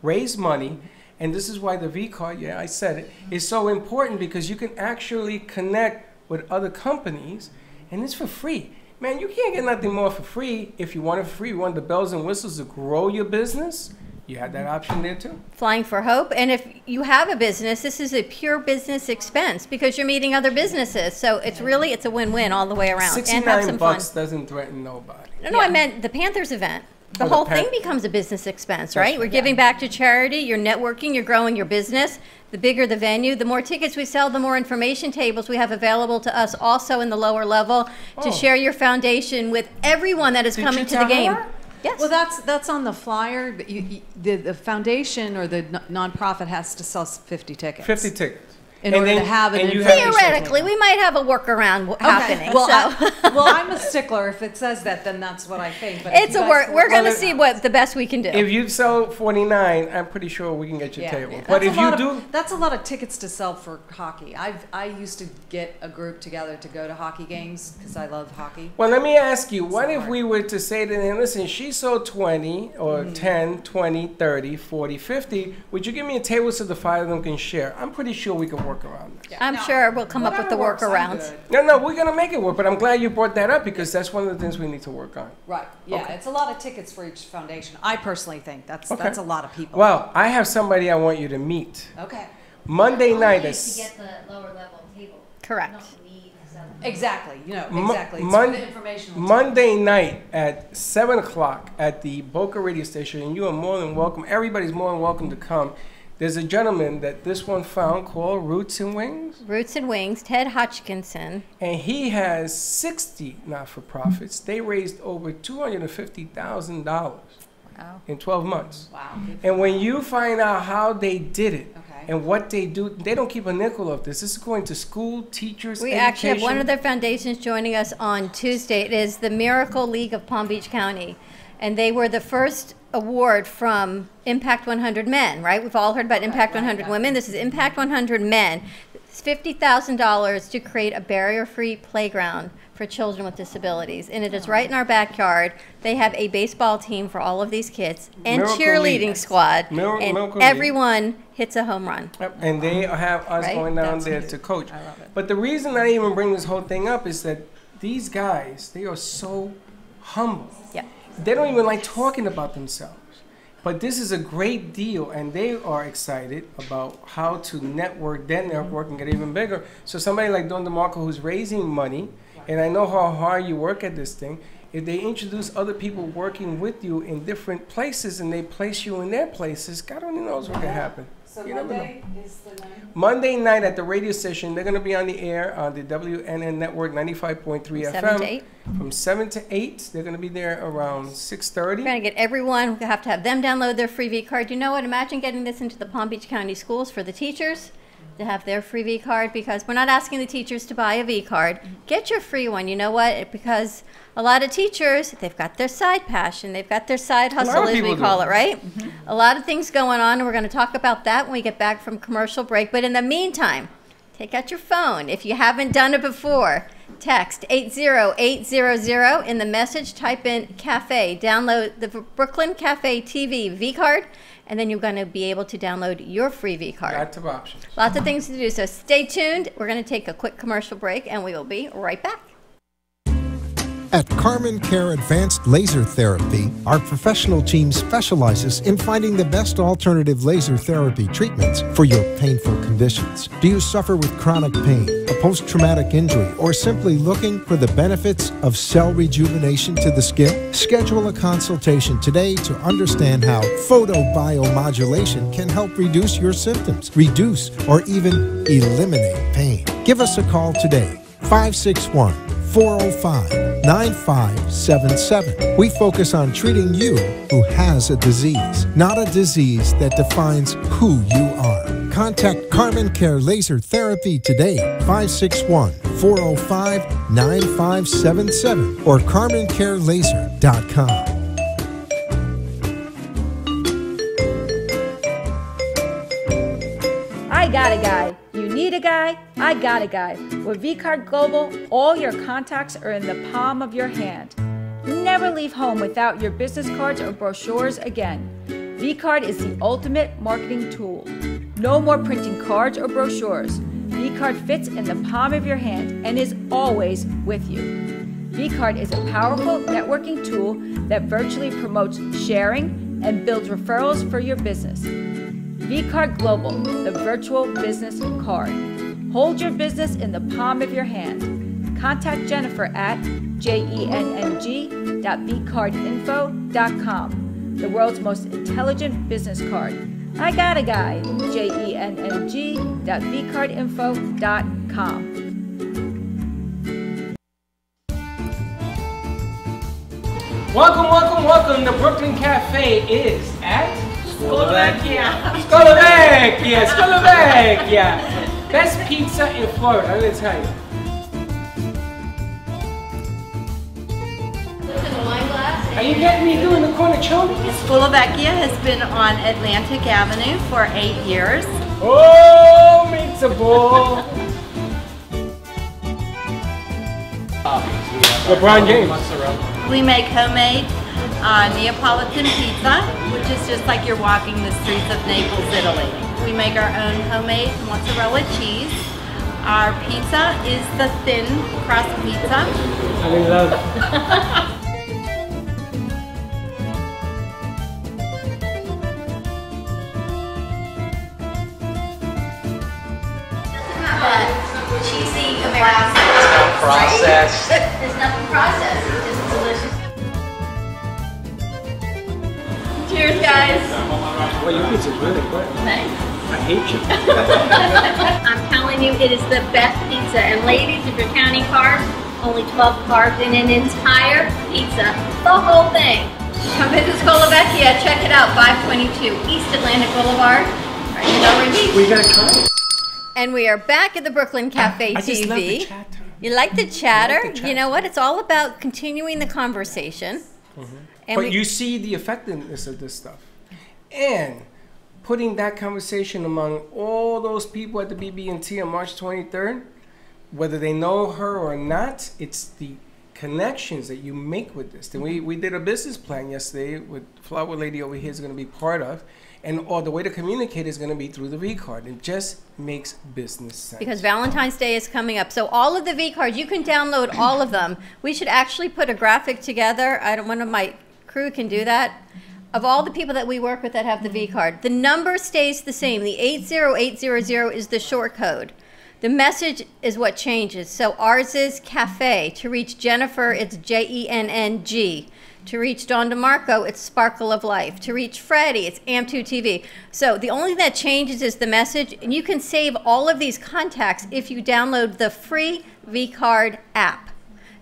raise money. And this is why the V-Card, I said it, is so important because you can actually connect with other companies and it's for free. Man, you can't get nothing more for free. If you want it free, you want the bells and whistles to grow your business, you have that option there too. Flying for Hope. And if you have a business, this is a pure business expense because you're meeting other businesses. So it's really, it's a win-win all the way around. And have some fun. $69 doesn't threaten nobody. No, I meant the Panthers event. The whole thing becomes a business expense, right? That's We're giving back to charity, you're networking, you're growing your business. The bigger the venue, the more tickets we sell, the more information tables we have available to us also in the lower level to share your foundation with everyone that is coming to the game. Yes. Well, that's on the flyer. But the foundation or the nonprofit has to sell 50 tickets. 50 tickets. in And order then- to have an and you have to- Theoretically, we might have a workaround happening. Well, so. I'm a stickler. If it says that, then that's what I think. But if It's you a guys work. feel We're going to like- see what the best we can do. If you sell 49, I'm pretty sure we can get your table. That's But a if you lot of- do, that's a lot of tickets to sell for hockey. I used to get a group together to go to hockey games because I love hockey. well, let me ask you, what if we were to say to them, listen, she sold 20 or 10, 20, 30, 40, 50. Would you give me a table so the 5 of them can share? I'm pretty sure we can work around that. I'm sure we'll come up with the Whatever works, I'm workarounds. good. No, we're going to make it work. But I'm glad you brought that up because that's one of the things we need to work on. Right. Yeah. Okay. It's a lot of tickets for each foundation. I personally think that's Okay. that's a lot of people. Well, I have somebody I want you to meet. Okay. Monday night to at get the lower level table. Correct. Exactly. You know. Mo- Exactly. It's Mon- for the informational. Monday night at 7 o'clock at the Boca radio station, and you are more than welcome. Everybody's more than welcome to come. There's a gentleman that this one found called Roots and Wings, Roots and Wings, Ted Hodgkinson. and he has 60 not-for-profits. They raised over $250,000 in 12 months. Wow. And when you find out how they did it Okay. and what they do, they don't keep a nickel of this. This is going to school, teachers, We education. actually have one of their foundations joining us on Tuesday. It is the Miracle League of Palm Beach County. And they were the first award from Impact 100 Men, right? We've all heard about Impact 100 Women. This is Impact 100 Men. It's $50,000 to create a barrier-free playground for children with disabilities. And it is right in our backyard. They have a baseball team for all of these kids and Miracle cheerleading League. squad. And Miracle League. everyone hits a home run. Yep, and they have us Right? going down That's there neat. to coach. I love it. But the reason I even bring this whole thing up is that these guys, they are so humble. Yeah. They don't even like talking about themselves. But this is a great deal, and they are excited about how to network, their network, and get even bigger. So somebody like Don DeMarco, who's raising money, and I know how hard you work at this thing, if they introduce other people working with you in different places and they place you in their places, God only knows what can happen. So You never know. Monday is the night. Monday night at the radio station, they're going to be on the air on the WNN network 95.3 From FM. 7 to 8. From 7 to 8. They're going to be there around 6:30. We're going to get everyone, we have to have them download their free V card. You know what? Imagine getting this into the Palm Beach County schools for the teachers to have their free V card, because we're not asking the teachers to buy a V card. Get your free one. You know what? Because a lot of teachers, they've got their side passion, they've got their side lot hustle, of as we people do. call it, right? A lot of things going on, and we're going to talk about that when we get back from commercial break. But in the meantime, take out your phone. If you haven't done it before, text 80800. In the message, type in cafe. Download the Brooklyn Cafe TV V card, and then you're going to be able to download your free V card. Lots of options. Lots of things to do. So stay tuned. We're going to take a quick commercial break, and we will be right back. At Carmen Care Advanced Laser Therapy, our professional team specializes in finding the best alternative laser therapy treatments for your painful conditions. Do you suffer with chronic pain, a post-traumatic injury, or simply looking for the benefits of cell rejuvenation to the skin? Schedule a consultation today to understand how photobiomodulation can help reduce your symptoms, reduce or even eliminate pain. Give us a call today, 561-405-9577. We focus on treating you who has a disease, not a disease that defines who you are. Contact Carmen Care Laser Therapy today, 561-405-9577 or carmencarelaser.com. I got a guy. You need a guy? I got a guy. With VCard Global, all your contacts are in the palm of your hand. Never leave home without your business cards or brochures again. VCard is the ultimate marketing tool. No more printing cards or brochures. VCard fits in the palm of your hand and is always with you. VCard is a powerful networking tool that virtually promotes sharing and builds referrals for your business. VCard Global, the virtual business card. Hold your business in the palm of your hand. Contact Jennifer at jenng.vcardinfo.com, the world's most intelligent business card. I got a guy, jenng.vcardinfo.com. Welcome. The Brooklyn Cafe is at Scolovakia. Best pizza in Florida, I'm gonna tell you. Are you getting me doing the cornicione? Spolovecchia has been on Atlantic Avenue for 8 years. Oh, pizza ball. LeBron James. We make homemade Neapolitan pizza, which is just like you're walking the streets of Naples, Italy. We make our own homemade mozzarella cheese. Our pizza is the thin crust pizza. I'm in love. Cheesy American processed. There's nothing processed. It's just delicious. Cheers, guys. Well, your pizza's really good. Thanks. I hate you. I'm telling you, it is the best pizza. And ladies, if you're counting carbs, only 12 carbs in an entire pizza. The whole thing. Come visit Spolovecchia. Check it out. 522 East Atlantic Boulevard. Right in Delray Beach. We gotta try it. And we are back at the Brooklyn Cafe I TV. just love the chatter. You like the chatter? I like the chatter. You know what? It's all about continuing the conversation. And But you see the effectiveness of this stuff. And putting that conversation among all those people at the BB&T on March 23rd, whether they know her or not, it's the connections that you make with this. And we did a business plan yesterday with Flower Lady over here is going to be part of. And the way to communicate is going to be through the V card. It just makes business sense. because Valentine's Day is coming up. So all of the V cards, you can download all of them. We should actually put a graphic together. One of my crew can do that. Of all the people that we work with that have the V card, the number stays the same. The 80800 is the short code. The message is what changes. So ours is Cafe. To reach Jennifer, it's JENNG. To reach Dawn DeMarco, it's Sparkle of Life. To reach Freddie, it's AM2 TV. So the only thing that changes is the message, and you can save all of these contacts if you download the free V-Card app.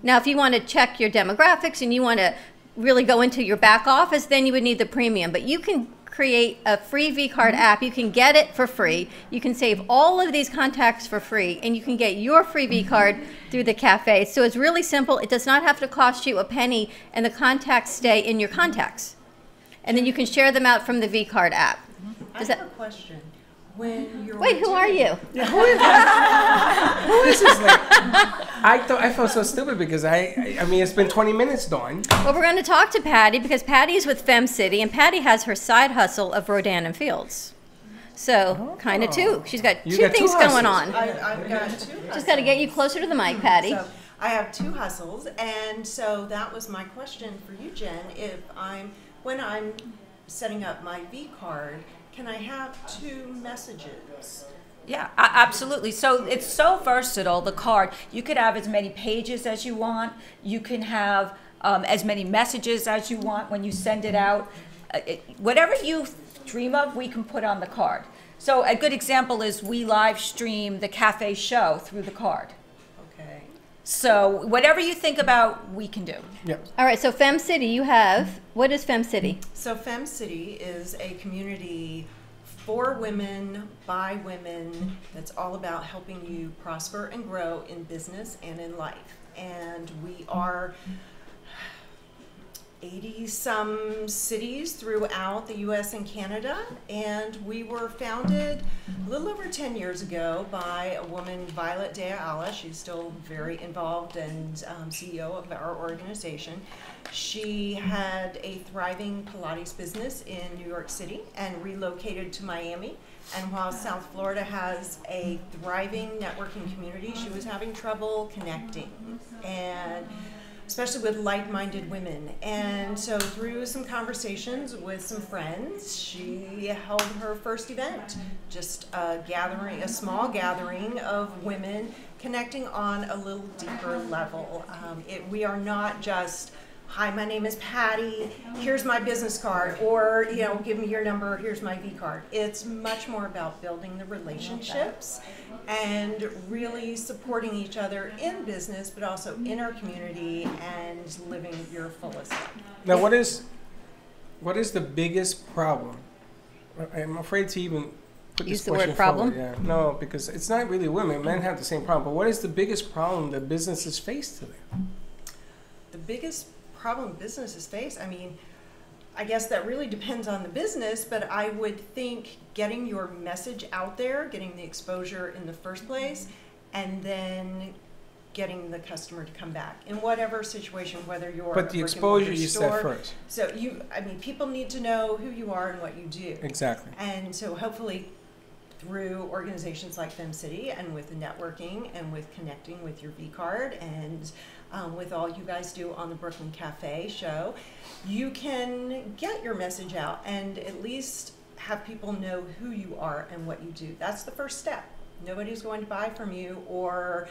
Now, if you want to check your demographics and you want to really go into your back office, then you would need the premium. But you can create a free V-Card app. You can get it for free. You can save all of these contacts for free, and you can get your free V-Card through the cafe. So it's really simple. It does not have to cost you a penny, and the contacts stay in your contacts. And then you can share them out from the V-Card app. I have a question. When you're Wait, who are you? Yeah, who is that? Who is this? Like, I felt so stupid because I mean, it's been 20 minutes, Dawn. Well, we're going to talk to Patty because Patty's with FemCity, and Patty has her side hustle of Rodan and Fields. So, kind of two. She's got two things going on. I've got two. Just got to get you closer to the mic, Patty. So I have two hustles, and so that was my question for you, Jen. When I'm setting up my V card, can I have two messages? Yeah, absolutely. So it's so versatile, the card. You could have as many pages as you want. You can have as many messages as you want when you send it out. Whatever you dream of, we can put on the card. So a good example is we live stream the cafe show through the card. Okay. So whatever you think about, we can do. Yep. All right, so FemCity, you have, what is FemCity? So FemCity is a community for women, by women, that's all about helping you prosper and grow in business and in life. And we are 80-some cities throughout the U.S. and Canada, and we were founded a little over 10 years ago by a woman, Violet De Ayala. She's still very involved and CEO of our organization. She had a thriving Pilates business in New York City and relocated to Miami. And while South Florida has a thriving networking community, she was having trouble connecting, and especially with like-minded women. And so through some conversations with some friends, she held her first event, just a gathering, a small gathering of women connecting on a little deeper level. We are not just, hi, my name is Patty, here's my business card, or, you know, give me your number, here's my V card. It's much more about building the relationships and really supporting each other in business, but also in our community and living your fullest life. Now, what is the biggest problem? I'm afraid to even put Use this the word question problem? forward. Yeah. No, because it's not really women. Men have the same problem. But what is the biggest problem that businesses face today? The biggest problem businesses face, I mean, I guess that really depends on the business, but I would think getting your message out there, getting the exposure in the first place, and then getting the customer to come back in whatever situation, whether you're But the a brick-and-mortar exposure you store. said first. So I mean, people need to know who you are and what you do. Exactly. And so hopefully through organizations like FemCity and with the networking and with connecting with your V-Card and with all you guys do on the Brooklyn Cafe show, you can get your message out and at least have people know who you are and what you do. That's the first step. Nobody's going to buy from you or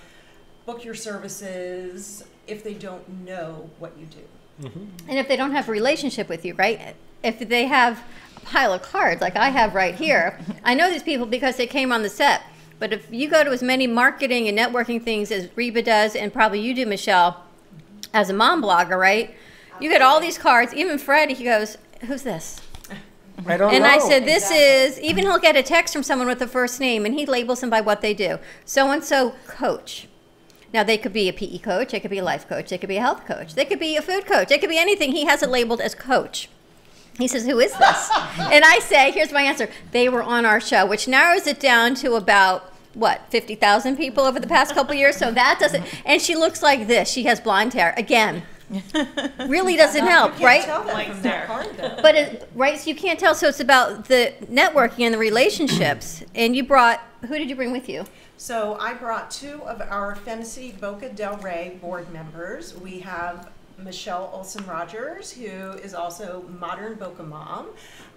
book your services if they don't know what you do. And if they don't have a relationship with you, right? If they have a pile of cards like I have right here, I know these people because they came on the set. But if you go to as many marketing and networking things as Reba does, and probably you do, Michelle, as a mom blogger, right? You get all these cards. Even Fred, he goes, "Who's this?" I don't and know. I said, "This is." Even he'll get a text from someone with the first name, and he labels them by what they do. So and so coach. Now they could be a PE coach, they could be a life coach, they could be a health coach, they could be a food coach, they could be anything. He has it labeled as coach. He says, "Who is this?" And I say, here's my answer. They were on our show, which narrows it down to about, what, 50,000 people over the past couple of years. So that doesn't, and she looks like this. She has blonde hair. Again, really doesn't help, right? Tell that from that card, though. But, right, so you can't tell. So it's about the networking and the relationships. And you brought, who did you bring with you? So I brought two of our FemCity Boca del Rey board members. We have Michelle Olsen-Rogers, who is also Modern Boca Mom,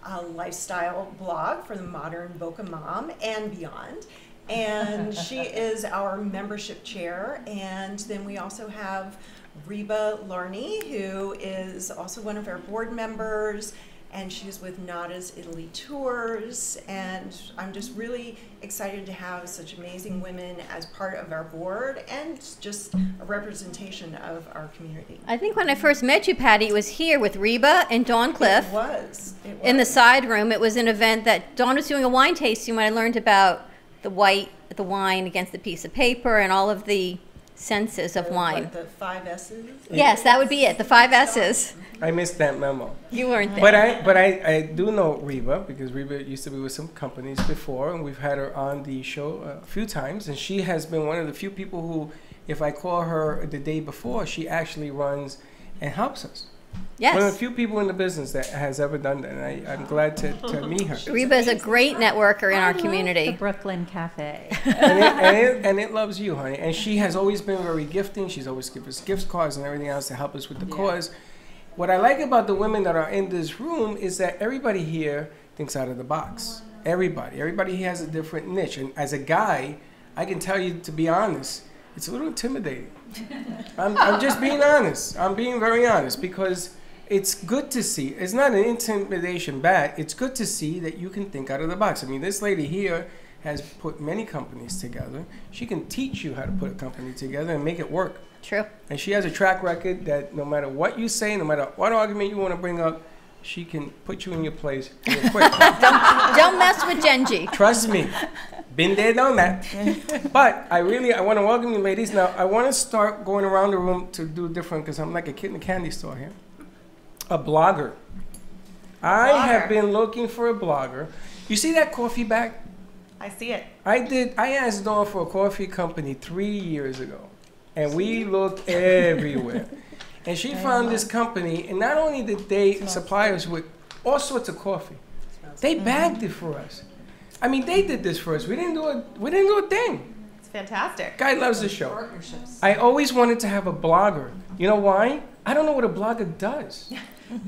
a lifestyle blog for the Modern Boca Mom and beyond. And she is our membership chair. And then we also have Reba Larney, who is also one of our board members. And she's with Nada's Italy Tours, and I'm just really excited to have such amazing women as part of our board and just a representation of our community. I think when I first met you, Patty, it was here with Reba and Dawn Cliff. It was. In the side room. It was an event that Dawn was doing a wine tasting when I learned about the wine against the piece of paper and all of the senses of wine. What, the 5 S's? Yes, that would be it, the 5 S's. I missed that memo. You weren't there. But I do know Reba because Reba used to be with some companies before, and we've had her on the show a few times, and she has been one of the few people who, if I call her the day before, she actually runs and helps us. Yes. One of the few people in the business that has ever done that, and I'm glad to meet her. Reba is a great networker in our community. The Brooklyn Cafe. and it loves you, honey. And she has always been very gifting. She's always given us gift cards and everything else to help us with the cause. What I like about the women that are in this room is that everybody here thinks out of the box. Everybody here has a different niche. And as a guy, I can tell you, to be honest, it's a little intimidating. I'm just being honest. I'm being very honest because it's good to see. It's not an intimidation bad. It's good to see that you can think out of the box. I mean, this lady here has put many companies together. She can teach you how to put a company together and make it work. True. And she has a track record that no matter what you say, no matter what argument you want to bring up, she can put you in your place real quick. Don't mess with Genji. Trust me. Been there, done that. But I want to welcome you, ladies. Now, I want to start going around the room to do different because I'm like a kid in a candy store here. A blogger. I have been looking for a blogger. You see that coffee bag? I see it. I asked Dawn for a coffee company 3 years ago. And we looked everywhere. And she found this company, and not only did they supply us with all sorts of coffee, they bagged it for us. I mean, they did this for us. We didn't do a thing. It's fantastic. Guy loves the show. I always wanted to have a blogger. You know why? I don't know what a blogger does.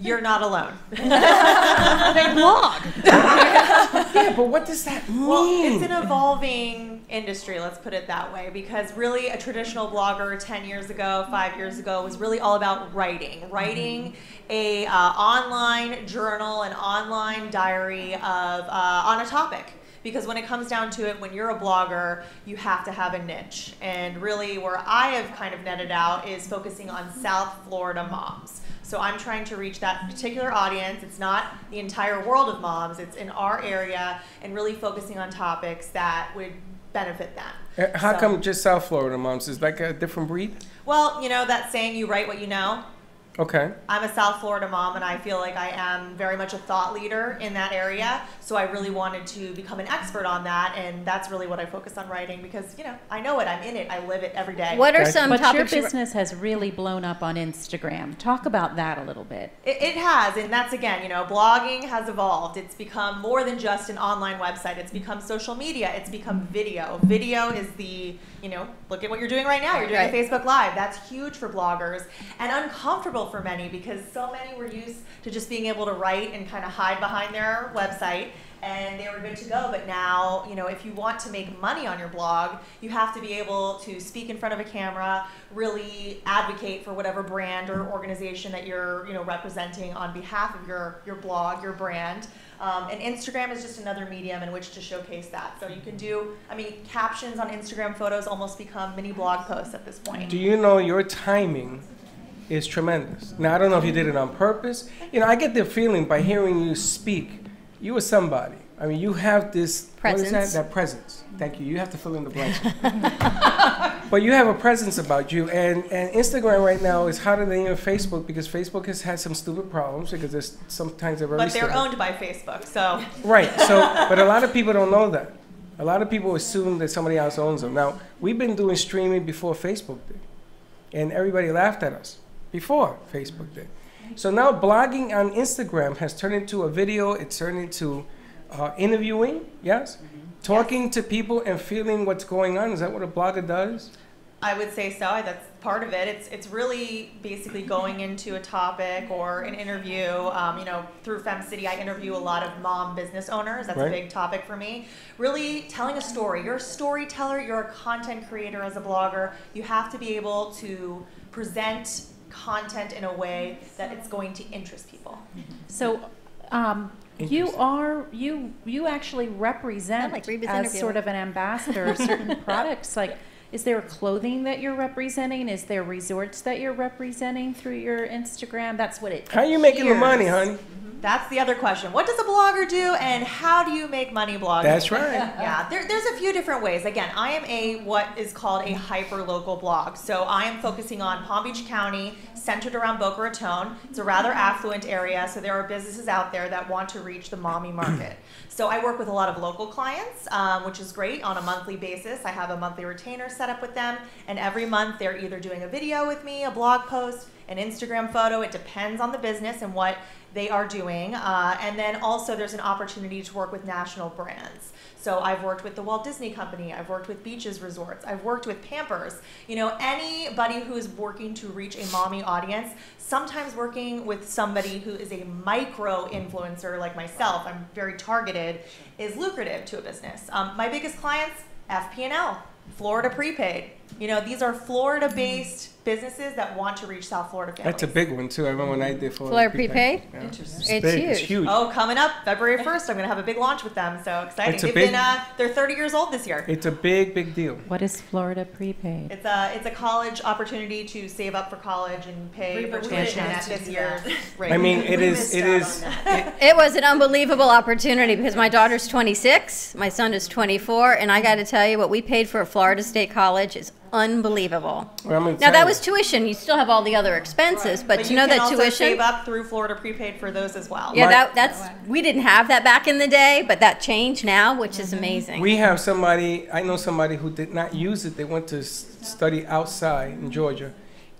You're not alone. They blog. Yeah, but what does that mean? Well, it's an evolving industry, let's put it that way, because really a traditional blogger 10 years ago, 5 years ago, was really all about writing a online journal, an online diary of on a topic. Because when it comes down to it, when you're a blogger, you have to have a niche. And really where I have kind of netted out is focusing on South Florida moms. So I'm trying to reach that particular audience. It's not the entire world of moms. It's in our area and really focusing on topics that would benefit them. How come just South Florida moms? Is like a different breed? Well, you know that saying, you write what you know? Okay. I'm a South Florida mom, and I feel like I am very much a thought leader in that area. So I really wanted to become an expert on that, and that's really what I focus on writing because, you know, I know it. I'm in it. I live it every day. What are some but topics? Your business has really blown up on Instagram. Talk about that a little bit. It has, and that's, again, you know, blogging has evolved. It's become more than just an online website. It's become social media. It's become video. Video is the, you know, look at what you're doing right now. You're doing a Facebook Live. That's huge for bloggers and uncomfortable for many because so many were used to just being able to write and kind of hide behind their website and they were good to go. But now, you know, if you want to make money on your blog, you have to be able to speak in front of a camera, really advocate for whatever brand or organization that you're, you know, representing on behalf of your blog, your brand. And Instagram is just another medium in which to showcase that. So you can do, I mean, captions on Instagram photos almost become mini blog posts at this point. Do you know your timing is tremendous? Now, I don't know if you did it on purpose. You know, I get the feeling by hearing you speak, you are somebody. I mean, you have this presence. What is that? That presence. Thank you. You have to fill in the blanks. But you have a presence about you. And Instagram right now is hotter than even Facebook because Facebook has had some stupid problems because there's sometimes they're very But they're stupid. owned by Facebook, so. Right. So, but a lot of people don't know that. A lot of people assume that somebody else owns them. Now, we've been doing streaming before Facebook did. And everybody laughed at us before Facebook did. So now blogging on Instagram has turned into a video. It's turned into interviewing, yes? Talking to people and feeling what's going on. Is that what a blogger does? I would say so. That's part of it. It's really basically going into a topic or an interview. You know, through FemCity, I interview a lot of mom business owners. That's a big topic for me. Really telling a story. You're a storyteller. You're a content creator as a blogger. You have to be able to present content in a way that it's going to interest people. So, you actually represent as sort of an ambassador of certain products. Like, is there clothing that you're representing? Is there resorts that you're representing through your Instagram? That's what it. How are you making the money, honey? That's the other question. What does a blogger do and how do you make money blogging? That's right. Yeah, there's a few different ways. Again, I am what is called a hyper-local blog. So I am focusing on Palm Beach County, centered around Boca Raton. It's a rather affluent area, so there are businesses out there that want to reach the mommy market. So I work with a lot of local clients, which is great on a monthly basis. I have a monthly retainer set up with them, and every month they're either doing a video with me, a blog post, an Instagram photo. It depends on the business and what they are doing. And then also there's an opportunity to work with national brands. So I've worked with the Walt Disney Company, I've worked with Beaches Resorts, I've worked with Pampers. You know, anybody who is working to reach a mommy audience, sometimes working with somebody who is a micro influencer like myself, I'm very targeted, is lucrative to a business. My biggest clients, FP&L, Florida Prepaid. You know, these are Florida-based businesses that want to reach South Florida families. That's a big one, too. I remember when I did Florida Prepaid? Yeah. It's big. huge. It's huge. Oh, coming up February 1st, I'm going to have a big launch with them. So exciting. It's a They've big- been, they're 30 years old this year. It's a big, big deal. What is Florida Prepaid? It's a college opportunity to save up for college and pay for tuition at this year's rate. I mean, it is. It was an unbelievable opportunity because my daughter's 26, my son is 24, and I got to tell you, what we paid for a Florida State college is unbelievable. Well, now that was tuition. You still have all the other expenses, but you know that can also tuition. save up through Florida Prepaid for those as well. Yeah, that's we didn't have that back in the day, but that changed now, which is amazing. We have somebody, I know somebody who did not use it. They went to study outside in Georgia,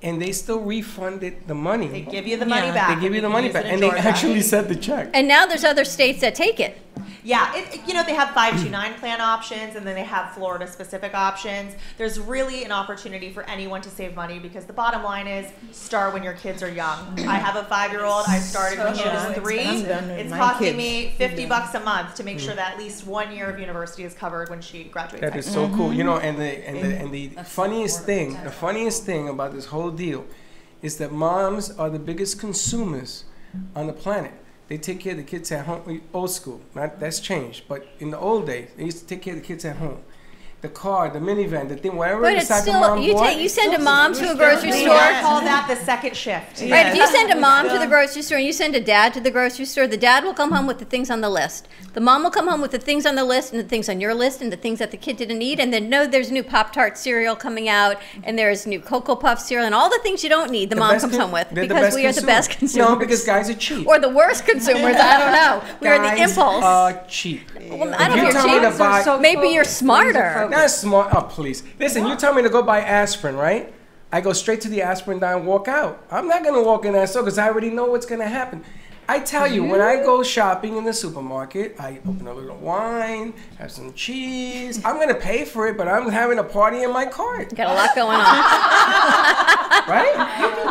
and they still refunded the money. They give you the money back. They give you the if money use back, it in and they Georgia. actually sent the check. And now there's other states that take it. Yeah, you know, they have 529 plan options, and then they have Florida-specific options. There's really an opportunity for anyone to save money because the bottom line is start when your kids are young. I have a 5-year-old. I started when she was 3. It's costing me $50 a month to make sure that at least 1 year of university is covered when she graduates. That is so cool. You know, and the funniest thing about this whole deal is that moms are the biggest consumers on the planet. they take care of the kids at home. Old school, that's changed. But in the old days, they used to take care of the kids at home. The car, the minivan, the thing, whatever. But it's still, you send a mom to a grocery store. I call that the second shift. Right, if you send a mom to the grocery store and you send a dad to the grocery store, the dad will come home with the things on the list. The mom will come home with the things on the list and the things on your list and the things that the kid didn't eat. And then there's new Pop-Tart cereal coming out and there's new Cocoa Puff cereal and all the things you don't need, the mom comes home with. Because we are the best consumers. No, because guys are cheap. Or the worst consumers, I don't know. We are the impulse. Guys are cheap. Well, I don't know if you're cheap. Maybe you're smarter. Not smart. Oh, please. Listen, you tell me to go buy aspirin, right? I go straight to the aspirin dime and walk out. I'm not going to walk in that store because I already know what's going to happen. I tell you, when I go shopping in the supermarket, I open a little wine, have some cheese. I'm going to pay for it, but I'm having a party in my cart. Got a lot going on. Right?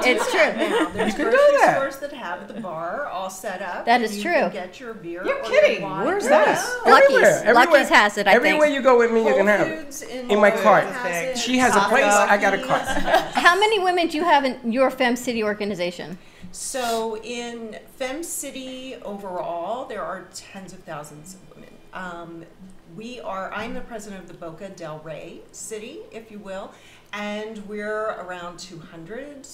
It's true. There's You can do grocery that. stores that have the bar all set up. That is You true. can get your beer. You're or kidding. your wine. Where's that? Lucky's. Lucky's has it, I think. Everywhere you go with me, you can have Foods it. In my cart. She has a place, I got a cart. How many women do you have in your Fem City organization? So in Fem City overall, there are tens of thousands of women. I'm the president of the Boca del Rey city, if you will, and we're around 200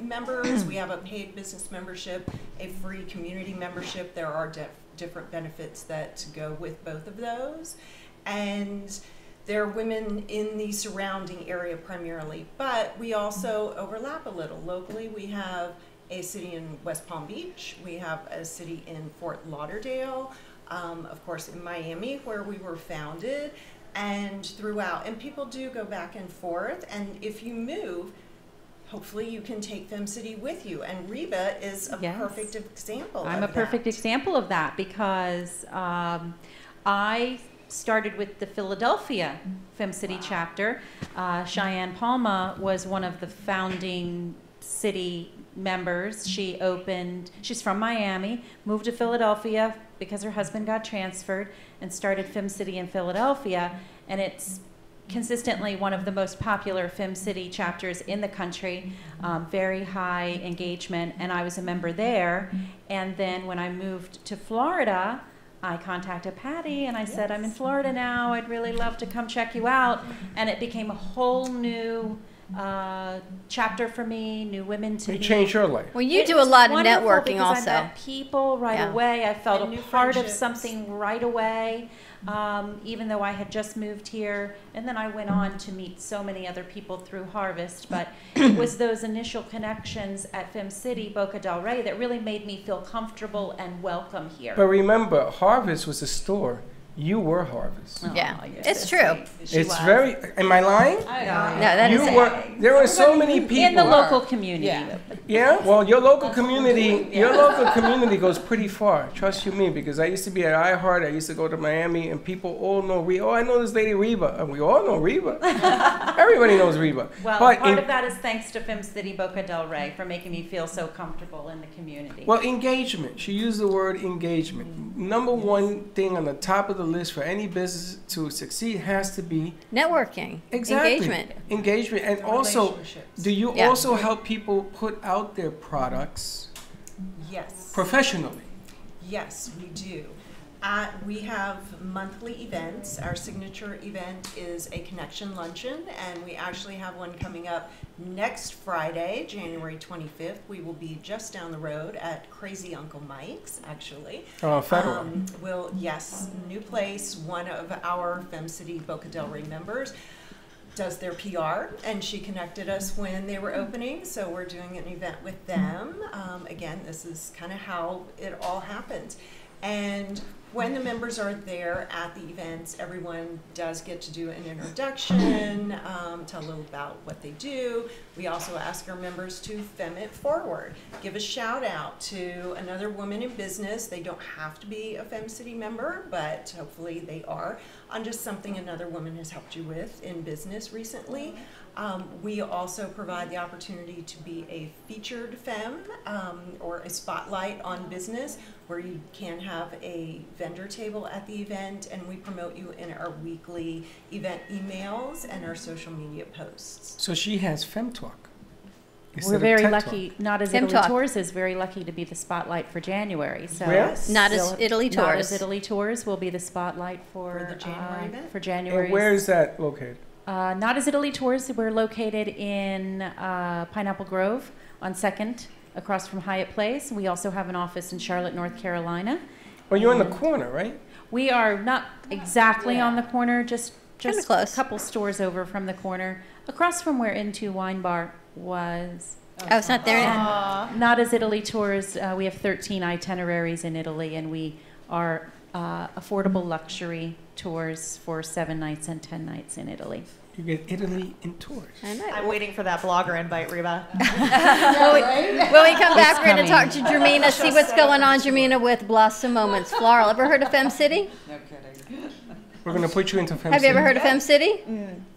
members. We have a paid business membership, a free community membership. There are different benefits that go with both of those. And there are women in the surrounding area primarily, but we also overlap a little. Locally, we have a city in West Palm Beach. We have a city in Fort Lauderdale, of course in Miami where we were founded, and throughout. And people do go back and forth, and if you move, hopefully you can take Fem City with you. And Reba is a perfect example I'm of a perfect example of that because I started with the Philadelphia Fem City chapter. Cheyenne Palma was one of the founding city members. She's from Miami, moved to Philadelphia because her husband got transferred and started Fem City in Philadelphia, and it's consistently one of the most popular Fem City chapters in the country, very high engagement, and I was a member there. And then when I moved to Florida, I contacted Patty and I said, I'm in Florida now, I'd really love to come check you out, and it became a whole new chapter for me, new women to meet. You changed your life. Well, you do a lot of networking I also. met people right away. I felt a part of something right away, even though I had just moved here. And then I went on to meet so many other people through Harvest. But it was those initial connections at Fem City, Boca del Rey, that really made me feel comfortable and welcome here. But remember, Harvest was a store. You were Harvest. Yeah, it's true. It's very. Am I lying? No, that you is were. There were so many people in the local community. Yeah. Well, your local community. Your local community goes pretty far. Trust you me, because I used to be at iHeart. I used to go to Miami, and people all know Reba. Oh, I know this lady Reba, and we all know Reba. Everybody knows Reba. Well, but part of that is thanks to Fem City Boca del Rey for making me feel so comfortable in the community. Well, engagement. She used the word engagement. Number one thing on the top of the list for any business to succeed has to be networking. Exactly. Engagement. And also, do you also help people put out their products? Yes. Professionally? Yes, we do. We have monthly events. Our signature event is a connection luncheon, and we actually have one coming up next Friday, January 25th. We will be just down the road at Crazy Uncle Mike's, actually. Oh, Federal. Yes, new place. One of our Fem City Boca del Rey members does their PR, and she connected us when they were opening, so we're doing an event with them. Again, this is kind of how it all happened. And when the members are there at the events, everyone does get to do an introduction, tell a little about what they do. We also ask our members to Fem it forward, give a shout out to another woman in business. They don't have to be a Fem City member, but hopefully they are, on just something another woman has helped you with in business recently. We also provide the opportunity to be a featured femme or a spotlight on business, where you can have a vendor table at the event, and we promote you in our weekly event emails and our social media posts. So she has Fem Talk. Instead We're of very TED lucky. Talk. Not as Tim Italy Talk. Tours is very lucky to be the spotlight for January. So Yeah? Not as Italy Not Tours. as Italy Tours will be the spotlight for the January event? For January. And where is that located? Not as Italy Tours. We're located in Pineapple Grove on 2nd, across from Hyatt Place. We also have an office in Charlotte, North Carolina. Well, you're in the corner, right? We are not exactly on the corner, just close. a couple stores over from the corner, across from where Into Wine Bar was. Oh, it's not there now. Not as Italy Tours. We have 13 itineraries in Italy, and we are affordable luxury tours for 7 nights and 10 nights in Italy. You get Italy in tours. I know. I'm waiting for that blogger invite, Reba. When we come back, we're going to talk to Jermina, see what's going on, Jermina, with Blossom Moments Floral. Ever heard of Fem City? No kidding. We're going to put you into Fem Have you ever City. heard of Fem City?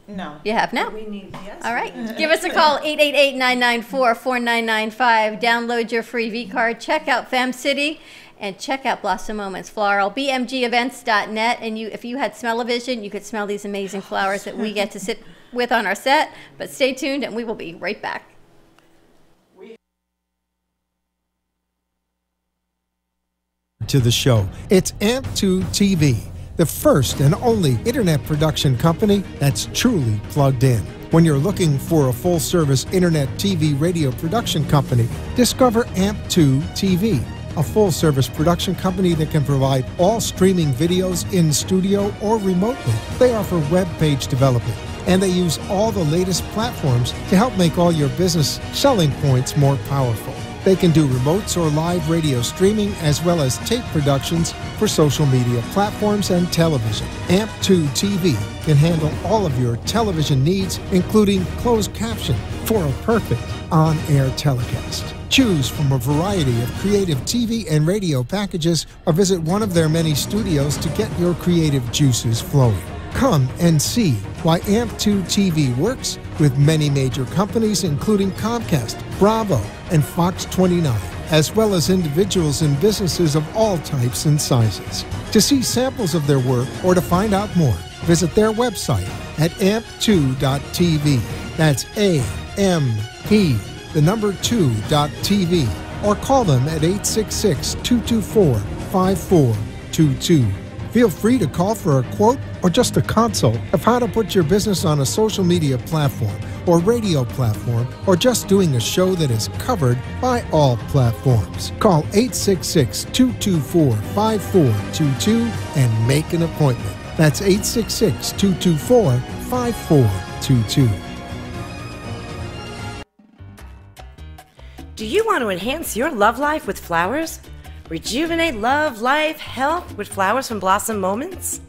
No. You have now? We need, yes. All right. Give us a call, 888-994-4995. Download your free V-card. Check out Fem City and check out Blossom Moments Floral. BMGevents.net. And if you had smell-o-vision, you could smell these amazing flowers that we get to sit with on our set. But stay tuned, and we will be right back. To the show. It's AMP2 TV, the first and only internet production company that's truly plugged in. When you're looking for a full-service internet TV radio production company, discover AMP2 TV, a full-service production company that can provide all streaming videos in studio or remotely. They offer web page development, and they use all the latest platforms to help make all your business selling points more powerful. They can do remotes or live radio streaming as well as tape productions for social media platforms and television. AMP2 TV can handle all of your television needs, including closed caption for a perfect on-air telecast. Choose from a variety of creative TV and radio packages or visit one of their many studios to get your creative juices flowing. Come and see why AMP2 TV works with many major companies, including Comcast, Bravo, and Fox 29, as well as individuals and businesses of all types and sizes. To see samples of their work or to find out more, visit their website at amp2.tv. That's A-M-P, the number 2.tv, or call them at 866-224-5422. Feel free to call for a quote or just a consult of how to put your business on a social media platform or radio platform, or just doing a show that is covered by all platforms. Call 866-224-5422 and make an appointment. That's 866-224-5422. Do you want to enhance your love life with flowers? Rejuvenate love, life, health with flowers from Blossom Moments?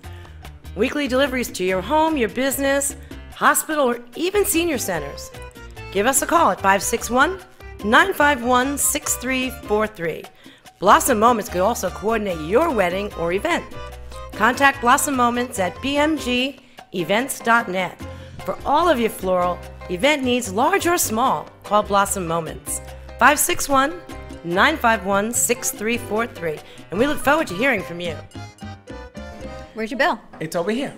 Weekly deliveries to your home, your business, hospital, or even senior centers. Give us a call at 561-951-6343. Blossom Moments could also coordinate your wedding or event. Contact Blossom Moments at bmgevents.net. For all of your floral event needs, large or small, call Blossom Moments. 561-951-6343. And we look forward to hearing from you. Where's your bill? It's over here.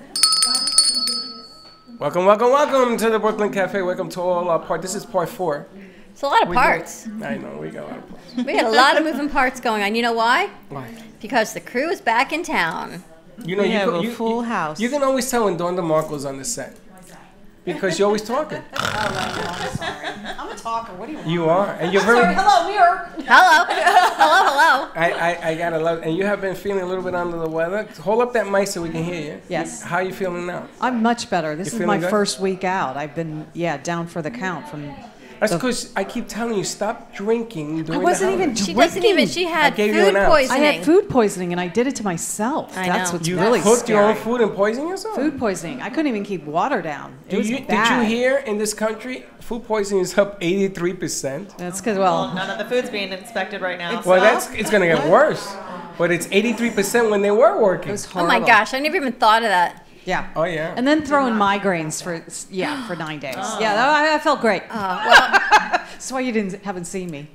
Welcome, welcome, welcome to the Brooklyn Cafe. Welcome to all our parts. This is part 4. It's a lot of parts. I know, we got a lot of parts. We got a lot of moving parts going on. You know why? Why? Because the crew is back in town. You know, We have a you full house. You can always tell when Dawn DeMarco's on the set. Because you're always talking. I'm a talker. What do you want? You are. And you're very... Sorry. Hello, mirror. Hello. Hello. I gotta love, and you have been feeling a little bit under the weather. Hold up that mic so we can hear you. Yes. How are you feeling now? I'm much better. This You is feeling my good? first week out. I've been, down for the count from. That's because I keep telling you, stop drinking during I wasn't the even holidays. She doesn't even, she had food I poisoning. had food poisoning and I did it to myself. I That's know. what's You really cooked your own scary. food and poisoned yourself? Food poisoning. I couldn't even keep water down. It was Did bad. you hear in this country, food poisoning is up 83%? That's because, Well, none of the food's being inspected right now. Well, it's going to get worse. But it's 83% when they were working. Oh my gosh, I never even thought of that. Yeah. Oh, yeah. And then throwing migraines for 9 days. Yeah, I felt great. Well, that's why you haven't seen me.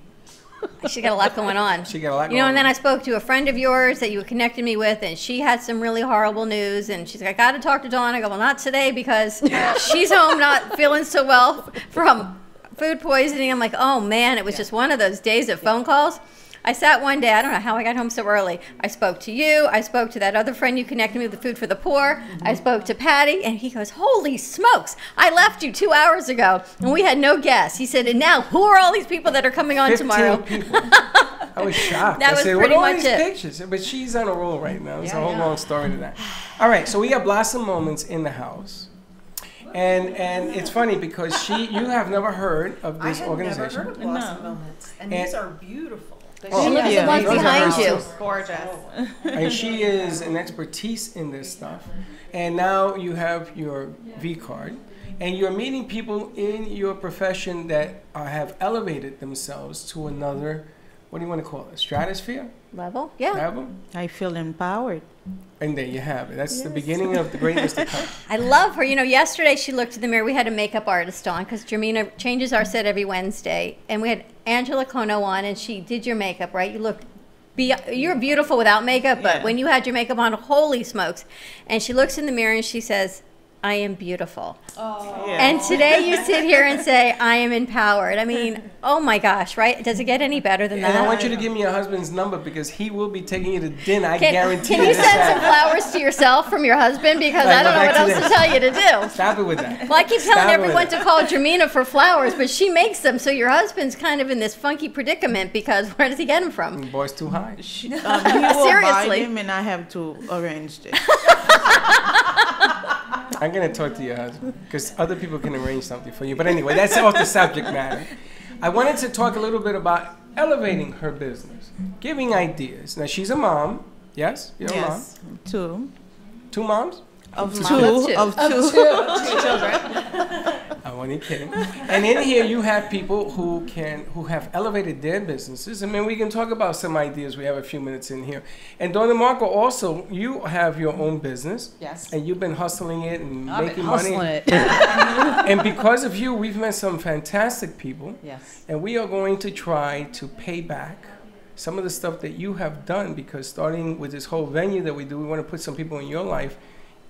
she got a lot going on. She got a lot You going know, and then on. I spoke to a friend of yours that you connected me with, and she had some really horrible news. And she's like, I got to talk to Dawn. I go, well, not today because she's home not feeling so well from food poisoning. I'm like, oh man, it was just one of those days of phone calls. I sat one day, I don't know how I got home so early. I spoke to you, I spoke to that other friend you connected me with, the Food for the Poor. I spoke to Patty, and he goes, holy smokes, I left you 2 hours ago, and we had no guests. He said, and now who are all these people that are coming on 15 tomorrow? people. I was shocked. That I was said, pretty what are all much these it. pictures? But she's on a roll right now. There's a whole long story to that. All right, so we got Blossom Moments in the house. And it's funny because you have never heard of this organization. I have never heard of Blossom Moments. And these are beautiful. She looks the ones behind you. Gorgeous. And she is an expertise in this stuff. And now you have your V card. And you're meeting people in your profession that have elevated themselves to another, what do you want to call it, stratosphere? Level? Yeah. Level? I feel empowered. And there you have it. That's the beginning of the greatness to come. I love her. You know, yesterday she looked in the mirror. We had a makeup artist on because Jermina changes our set every Wednesday. And we had Angela Kono on, and she did your makeup, right? You looked, you're beautiful without makeup, but when you had your makeup on, holy smokes. And she looks in the mirror and she says, I am beautiful. Oh. Yeah. And today you sit here and say, I am empowered. I mean, oh my gosh, right? Does it get any better than that? And I want you to give me your husband's number because he will be taking you to dinner. I guarantee Can you send some flowers to yourself from your husband? Because I don't know what else to tell you to do. Stop it with that. Well, I keep telling everyone to call Jermina for flowers, but she makes them. So your husband's kind of in this funky predicament because where does he get them from? The boy's too high. He will buy them and I have to arrange them. I'm going to talk to your husband because other people can arrange something for you. But anyway, that's off the subject matter. I wanted to talk a little bit about elevating her business, giving ideas. Now, she's a mom. Yes? You're a mom? Two. Two moms? Of two. Of two children. I wasn't kidding. And in here, you have people who have elevated their businesses. I mean, we can talk about some ideas. We have a few minutes in here. And Donna Marco, also, you have your own business. Yes. And you've been hustling it and I've making been money. hustling it. And because of you, we've met some fantastic people. Yes. And we are going to try to pay back some of the stuff that you have done, because starting with this whole venue that we do, we want to put some people in your life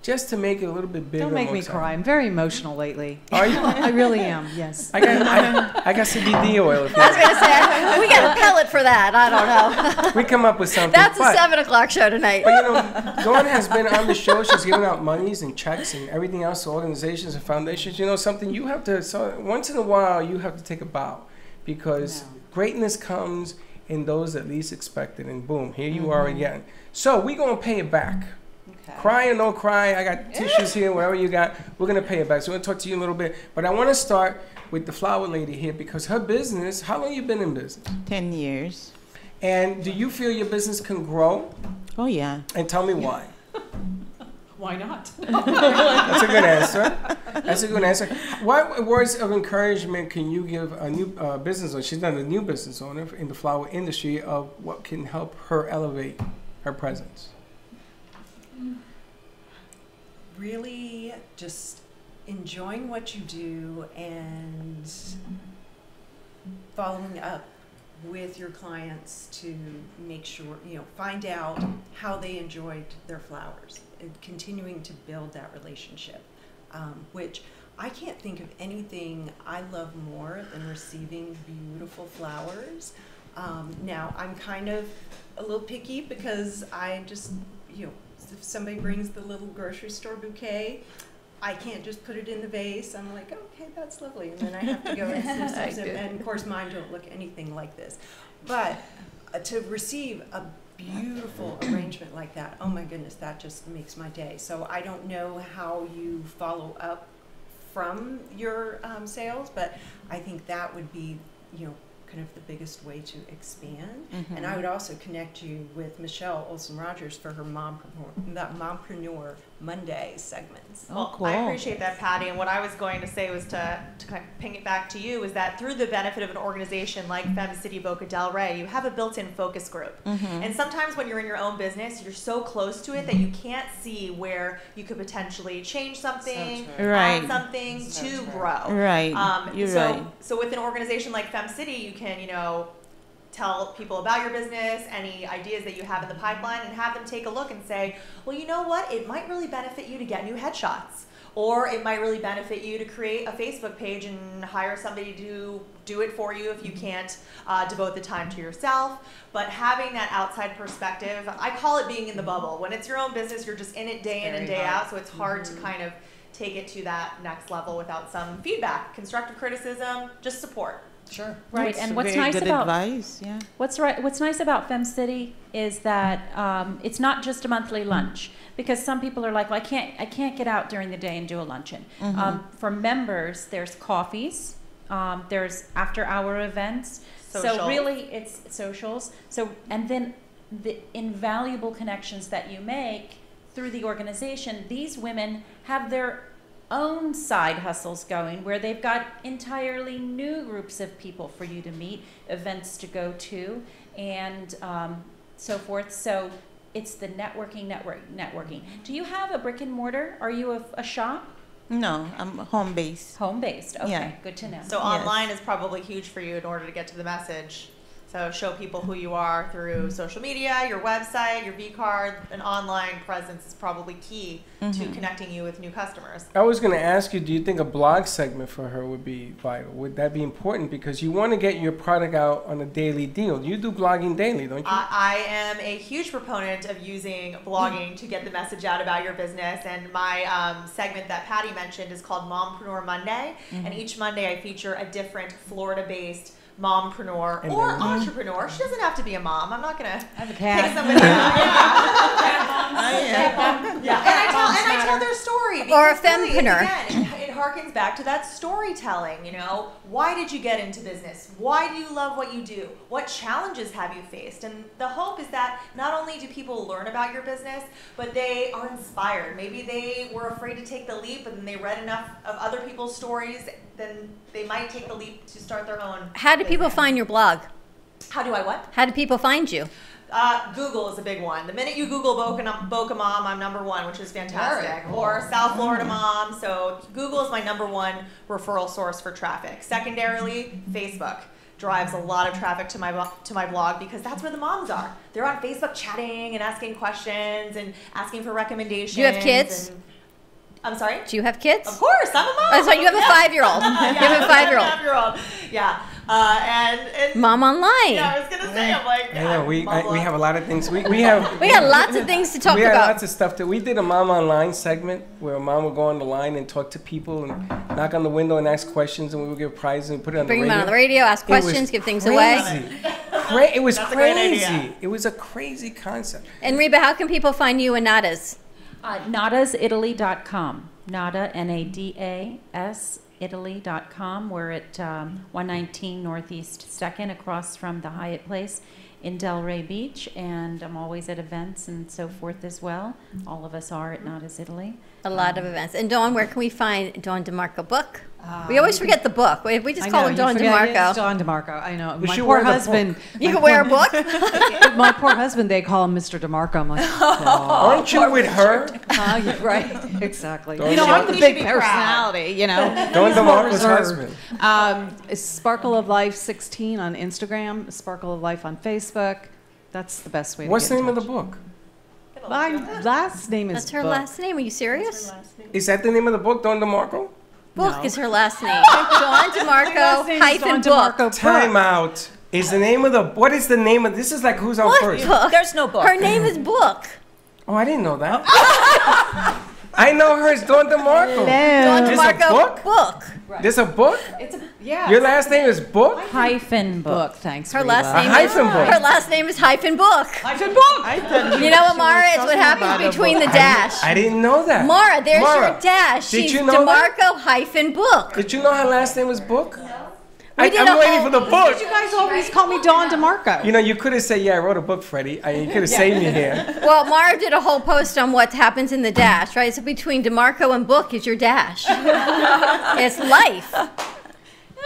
just to make it a little bit bigger. Don't make me cry. I'm very emotional lately. Are you? I really am, yes. I got CBD oil. If I was going to say, we got a pellet for that. I don't know. We come up with something. That's a 7 o'clock show tonight. But you know, Dawn has been on the show. She's giving out monies and checks and everything else to organizations and foundations. You know something, you have to, so once in a while, you have to take a bow, because greatness comes in those that least expect it. And boom, here you are again. So we're going to pay it back. Cry or no cry, I got tissues here, whatever you got, we're going to pay it back. So we're going to talk to you a little bit. But I want to start with the flower lady here, because her business, how long you been in business? 10 years. And do you feel your business can grow? Oh, yeah. And tell me why. Why not? That's a good answer. That's a good answer. What words of encouragement can you give a new business owner? She's not a new business owner in the flower industry, of what can help her elevate her presence? Really just enjoying what you do and following up with your clients to make sure, find out how they enjoyed their flowers and continuing to build that relationship, which I can't think of anything I love more than receiving beautiful flowers. Now, I'm kind of a little picky because I just, if somebody brings the little grocery store bouquet, I can't just put it in the vase. I'm like, okay, that's lovely. And then I have to go and snip. And of course, mine don't look anything like this. But to receive a beautiful arrangement like that, oh my goodness, that just makes my day. So I don't know how you follow up from your sales, but I think that would be, kind of the biggest way to expand. And I would also connect you with Michelle Olsen-Rogers for her Mompreneur Monday segments. Well, cool. I appreciate that, Patty. And what I was going to say was to kind of ping it back to you, is that through the benefit of an organization like Fem City Boca del Rey, you have a built-in focus group. And sometimes when you're in your own business, you're so close to it that you can't see where you could potentially change something, add something to grow. Right. You're right. So with an organization like Fem City, you can, tell people about your business, any ideas that you have in the pipeline, and have them take a look and say, well, you know what? It might really benefit you to get new headshots. Or it might really benefit you to create a Facebook page and hire somebody to do it for you if you can't devote the time to yourself. But having that outside perspective, I call it being in the bubble. When it's your own business, you're just in it day in and day out, so it's hard to kind of take it to that next level without some feedback, constructive criticism, just support. Sure. Right, That's and what's very nice good about advice, yeah. What's nice about FemCity is that it's not just a monthly lunch, because some people are like, well, I can't get out during the day and do a luncheon. For members, there's coffees, there's after-hour events. Socials. So really, it's socials. So and then the invaluable connections that you make through the organization. These women have their own side hustles going where they've got entirely new groups of people for you to meet, events to go to, and so forth. So it's the networking. Do you have a brick and mortar? Are you a shop? No, I'm home-based. Home-based, okay, Yeah. good to know. So online is probably huge for you in order to get to the message. So show people who you are through social media, your website, your V-card. An online presence is probably key to connecting you with new customers. I was going to ask you, do you think a blog segment for her would be vital? Would that be important? Because you want to get your product out on a daily deal. You do blogging daily, don't you? I am a huge proponent of using blogging to get the message out about your business. And my segment that Patty mentioned is called Mompreneur Monday. And each Monday I feature a different Florida-based mompreneur or entrepreneur. She doesn't have to be a mom. I'm not gonna pick somebody out. And I tell their story. Or a because really, fempreneur. Again, it harkens back to that storytelling. You know, why did you get into business? Why do you love what you do? What challenges have you faced? And the hope is that not only do people learn about your business, but they are inspired. Maybe they were afraid to take the leap, but then they read enough of other people's stories, then they might take the leap to start their own. How do people find your blog? How do I what? How do people find you? Google is a big one. The minute you Google Boca Mom, I'm #1, which is fantastic. Or South Florida Mom. So Google is my #1 referral source for traffic. Secondarily, Facebook drives a lot of traffic to my blog because that's where the moms are. They're on Facebook chatting and asking questions and asking for recommendations. Do you have kids? I'm sorry? Do you have kids? Of course, I'm a mom. Oh, so you have a 5-year-old. You have a 5-year-old. Yeah. And Mom online. Yeah, I was gonna say, I'm like, I know, we have a lot of things. We got lots of things to talk we about. We had lots of stuff that we did a Mom Online segment where a mom would go on the line and talk to people and knock on the window and ask questions, and we would give prizes and put it on Bring the radio. them on the radio, ask questions, give things away. It was That's a great crazy. idea. It was a crazy concept. And Reba, how can people find you and Nada's? NadasItaly.com. Nada, N-A-D-A-S, Italy.com. We're at 119 Northeast 2nd, across from the Hyatt Place in Delray Beach, and I'm always at events and so forth as well. All of us are at Nada's Italy. A lot of events. And Dawn, where can we find Dawn DeMarco book? We always forget the book. We just call her Dawn DeMarco. Dawn DeMarco. I know. You My should poor wear the husband. book. You can wear a book? My poor husband, they call him Mr. DeMarco. I'm like, Aren't you with her? Right, exactly. Dawn You know, I'm the DeMarco. big personality, you know. Dawn He's more DeMarco's reserved. husband. It's Sparkle of Life 16 on Instagram, Sparkle of Life on Facebook. That's the best way to What's get the in name of touch. the book? My last name is That's her Book. last name. Are you serious? Is that the name of the book, Dawn DeMarco? Book is her last name. Dawn DeMarco hyphen book. Time out. Is the name of the what is the name of this? Is like who's on What first? book? There's no book. Her name is Book. Oh, I didn't know that. I know her as Dawn DeMarco. Dawn There's a DeMarco book? There's a book? It's a, yeah. Your last name is Book? Hyphen book. Thanks. Her Reba. last name A is hyphen book. Her last name is hyphen book. Hyphen book. You know what, Mara? It's what happens between the dash. I didn't know that. Mara, there's Mara, your dash. did She's you know that? DeMarco hyphen book. Did you know her last name was Book? We did I'm a waiting whole- for the book. You guys always call me Dawn DeMarco. You know, you could have said, yeah, I wrote a book, Freddie. You could have saved me here. Well, Mara did a whole post on what happens in the dash, right? So between DeMarco and Book is your dash. It's life.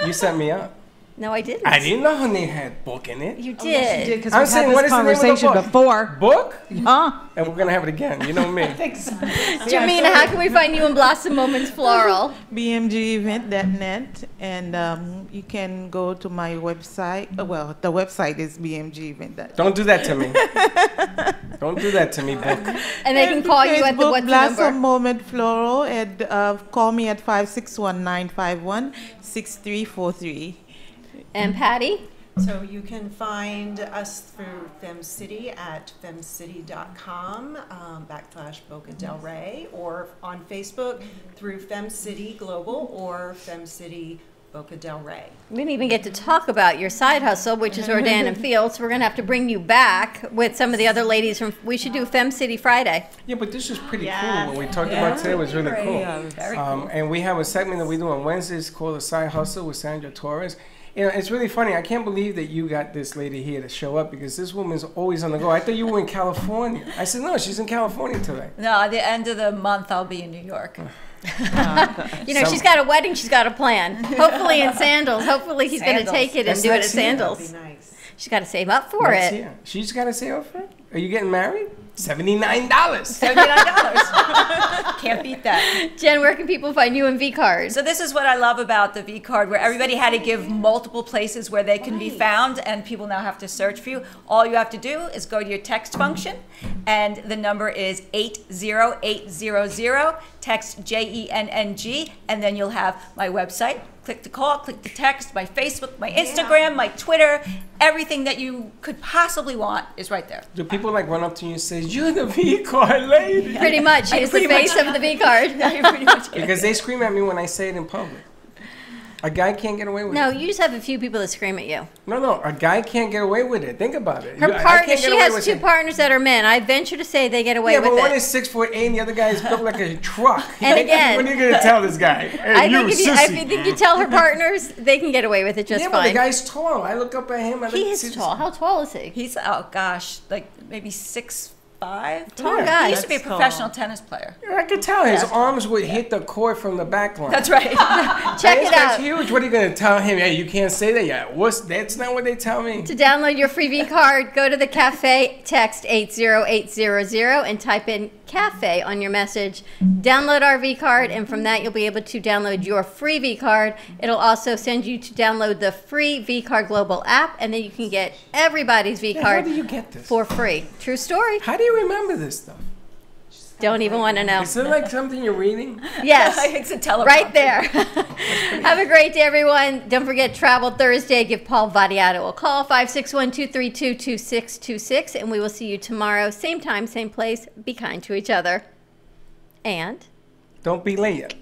You set me up. No, I didn't. I didn't know her name had book in it. You Oh, yes, you did. did, because we've had this conversation before. Book? Huh? And we're going to have it again. You know me. I think so. Jamina, how can we find you in Blossom Moments Floral? BMGevent.net, and you can go to my website. Well, the website is BMGevent.net. Don't do that to me. Don't do that to me, book. And they can call you at the what's the Blossom number? Moment Floral, and call me at 561-951-6343. And Patty? So you can find us through FemCity at femcity.com /Boca Del Rey, or on Facebook through FemCity Global or FemCity Boca Del Rey. We didn't even get to talk about your side hustle, which is Rodan and Fields. So we're going to have to bring you back with some of the other ladies from. We should do Fem City Friday. Yeah, but this was pretty cool. What we talked about today was really cool. Yeah, very cool. And we have a segment that we do on Wednesdays called The Side Hustle with Sandra Torres. You know, it's really funny. I can't believe that you got this lady here to show up, because this woman's always on the go. I thought you were in California. I said, no, she's in California today. No, at the end of the month, I'll be in New York. You know, she's got a wedding, she's got a plan. Hopefully in sandals. Hopefully he's going to take it and do it at Sandals. That'd be nice. She's got to save up for it. Yeah. She's got to save up for it? Are you getting married? $79. Can't beat that. Jen, where can people find you in V-Card? So this is what I love about the V-Card, where everybody had to give multiple places where they can be found, and people now have to search for you. All you have to do is go to your text function, and the number is 80800, text JENNG, and then you'll have my website. Click the call, click the text, my Facebook, my Instagram, my Twitter, everything that you could possibly want is right there. Do people like run up to you and say, you're the V-Card lady? Pretty much. He's the face of the V-Card. Because they scream at me when I say it in public. A guy can't get away with No, it. you just have a few people that scream at you. No, a guy can't get away with it. Think about it. Her partner, she has two partners that are men. I venture to say they get away with Yeah, but it. one is 6'8" and the other guy is built like a truck. And again, what are you going to tell this guy? Hey, I you think if you tell her partners, they can get away with it just yeah, fine. but the guy's tall. I look up at him. He is tall. How tall is he? He's, oh gosh, like maybe 6'5". Tall guy. He used to be a professional tennis player. Yeah, I could tell his arms would hit the court from the back line. That's right. Check This it guy's out. huge. What are you going to tell him? Hey, you can't say that yet. That's not what they tell me. To download your free V-Card, go to the cafe, text 80800, and type in cafe on your message. Download our V-Card, and from that you'll be able to download your free V-Card. It'll also send you to download the free V-Card Global app, and then you can get everybody's V-Card how do you get this? for free. True story. How do you remember this stuff? Don't even want to know. Is it like something you're reading? Yes. It's a teleprompter. Right there. Have a great day, everyone. Don't forget, Travel Thursday. Give Paul Vadiato a call, 561-232-2626, and we will see you tomorrow. Same time, same place. Be kind to each other. And? Don't be late.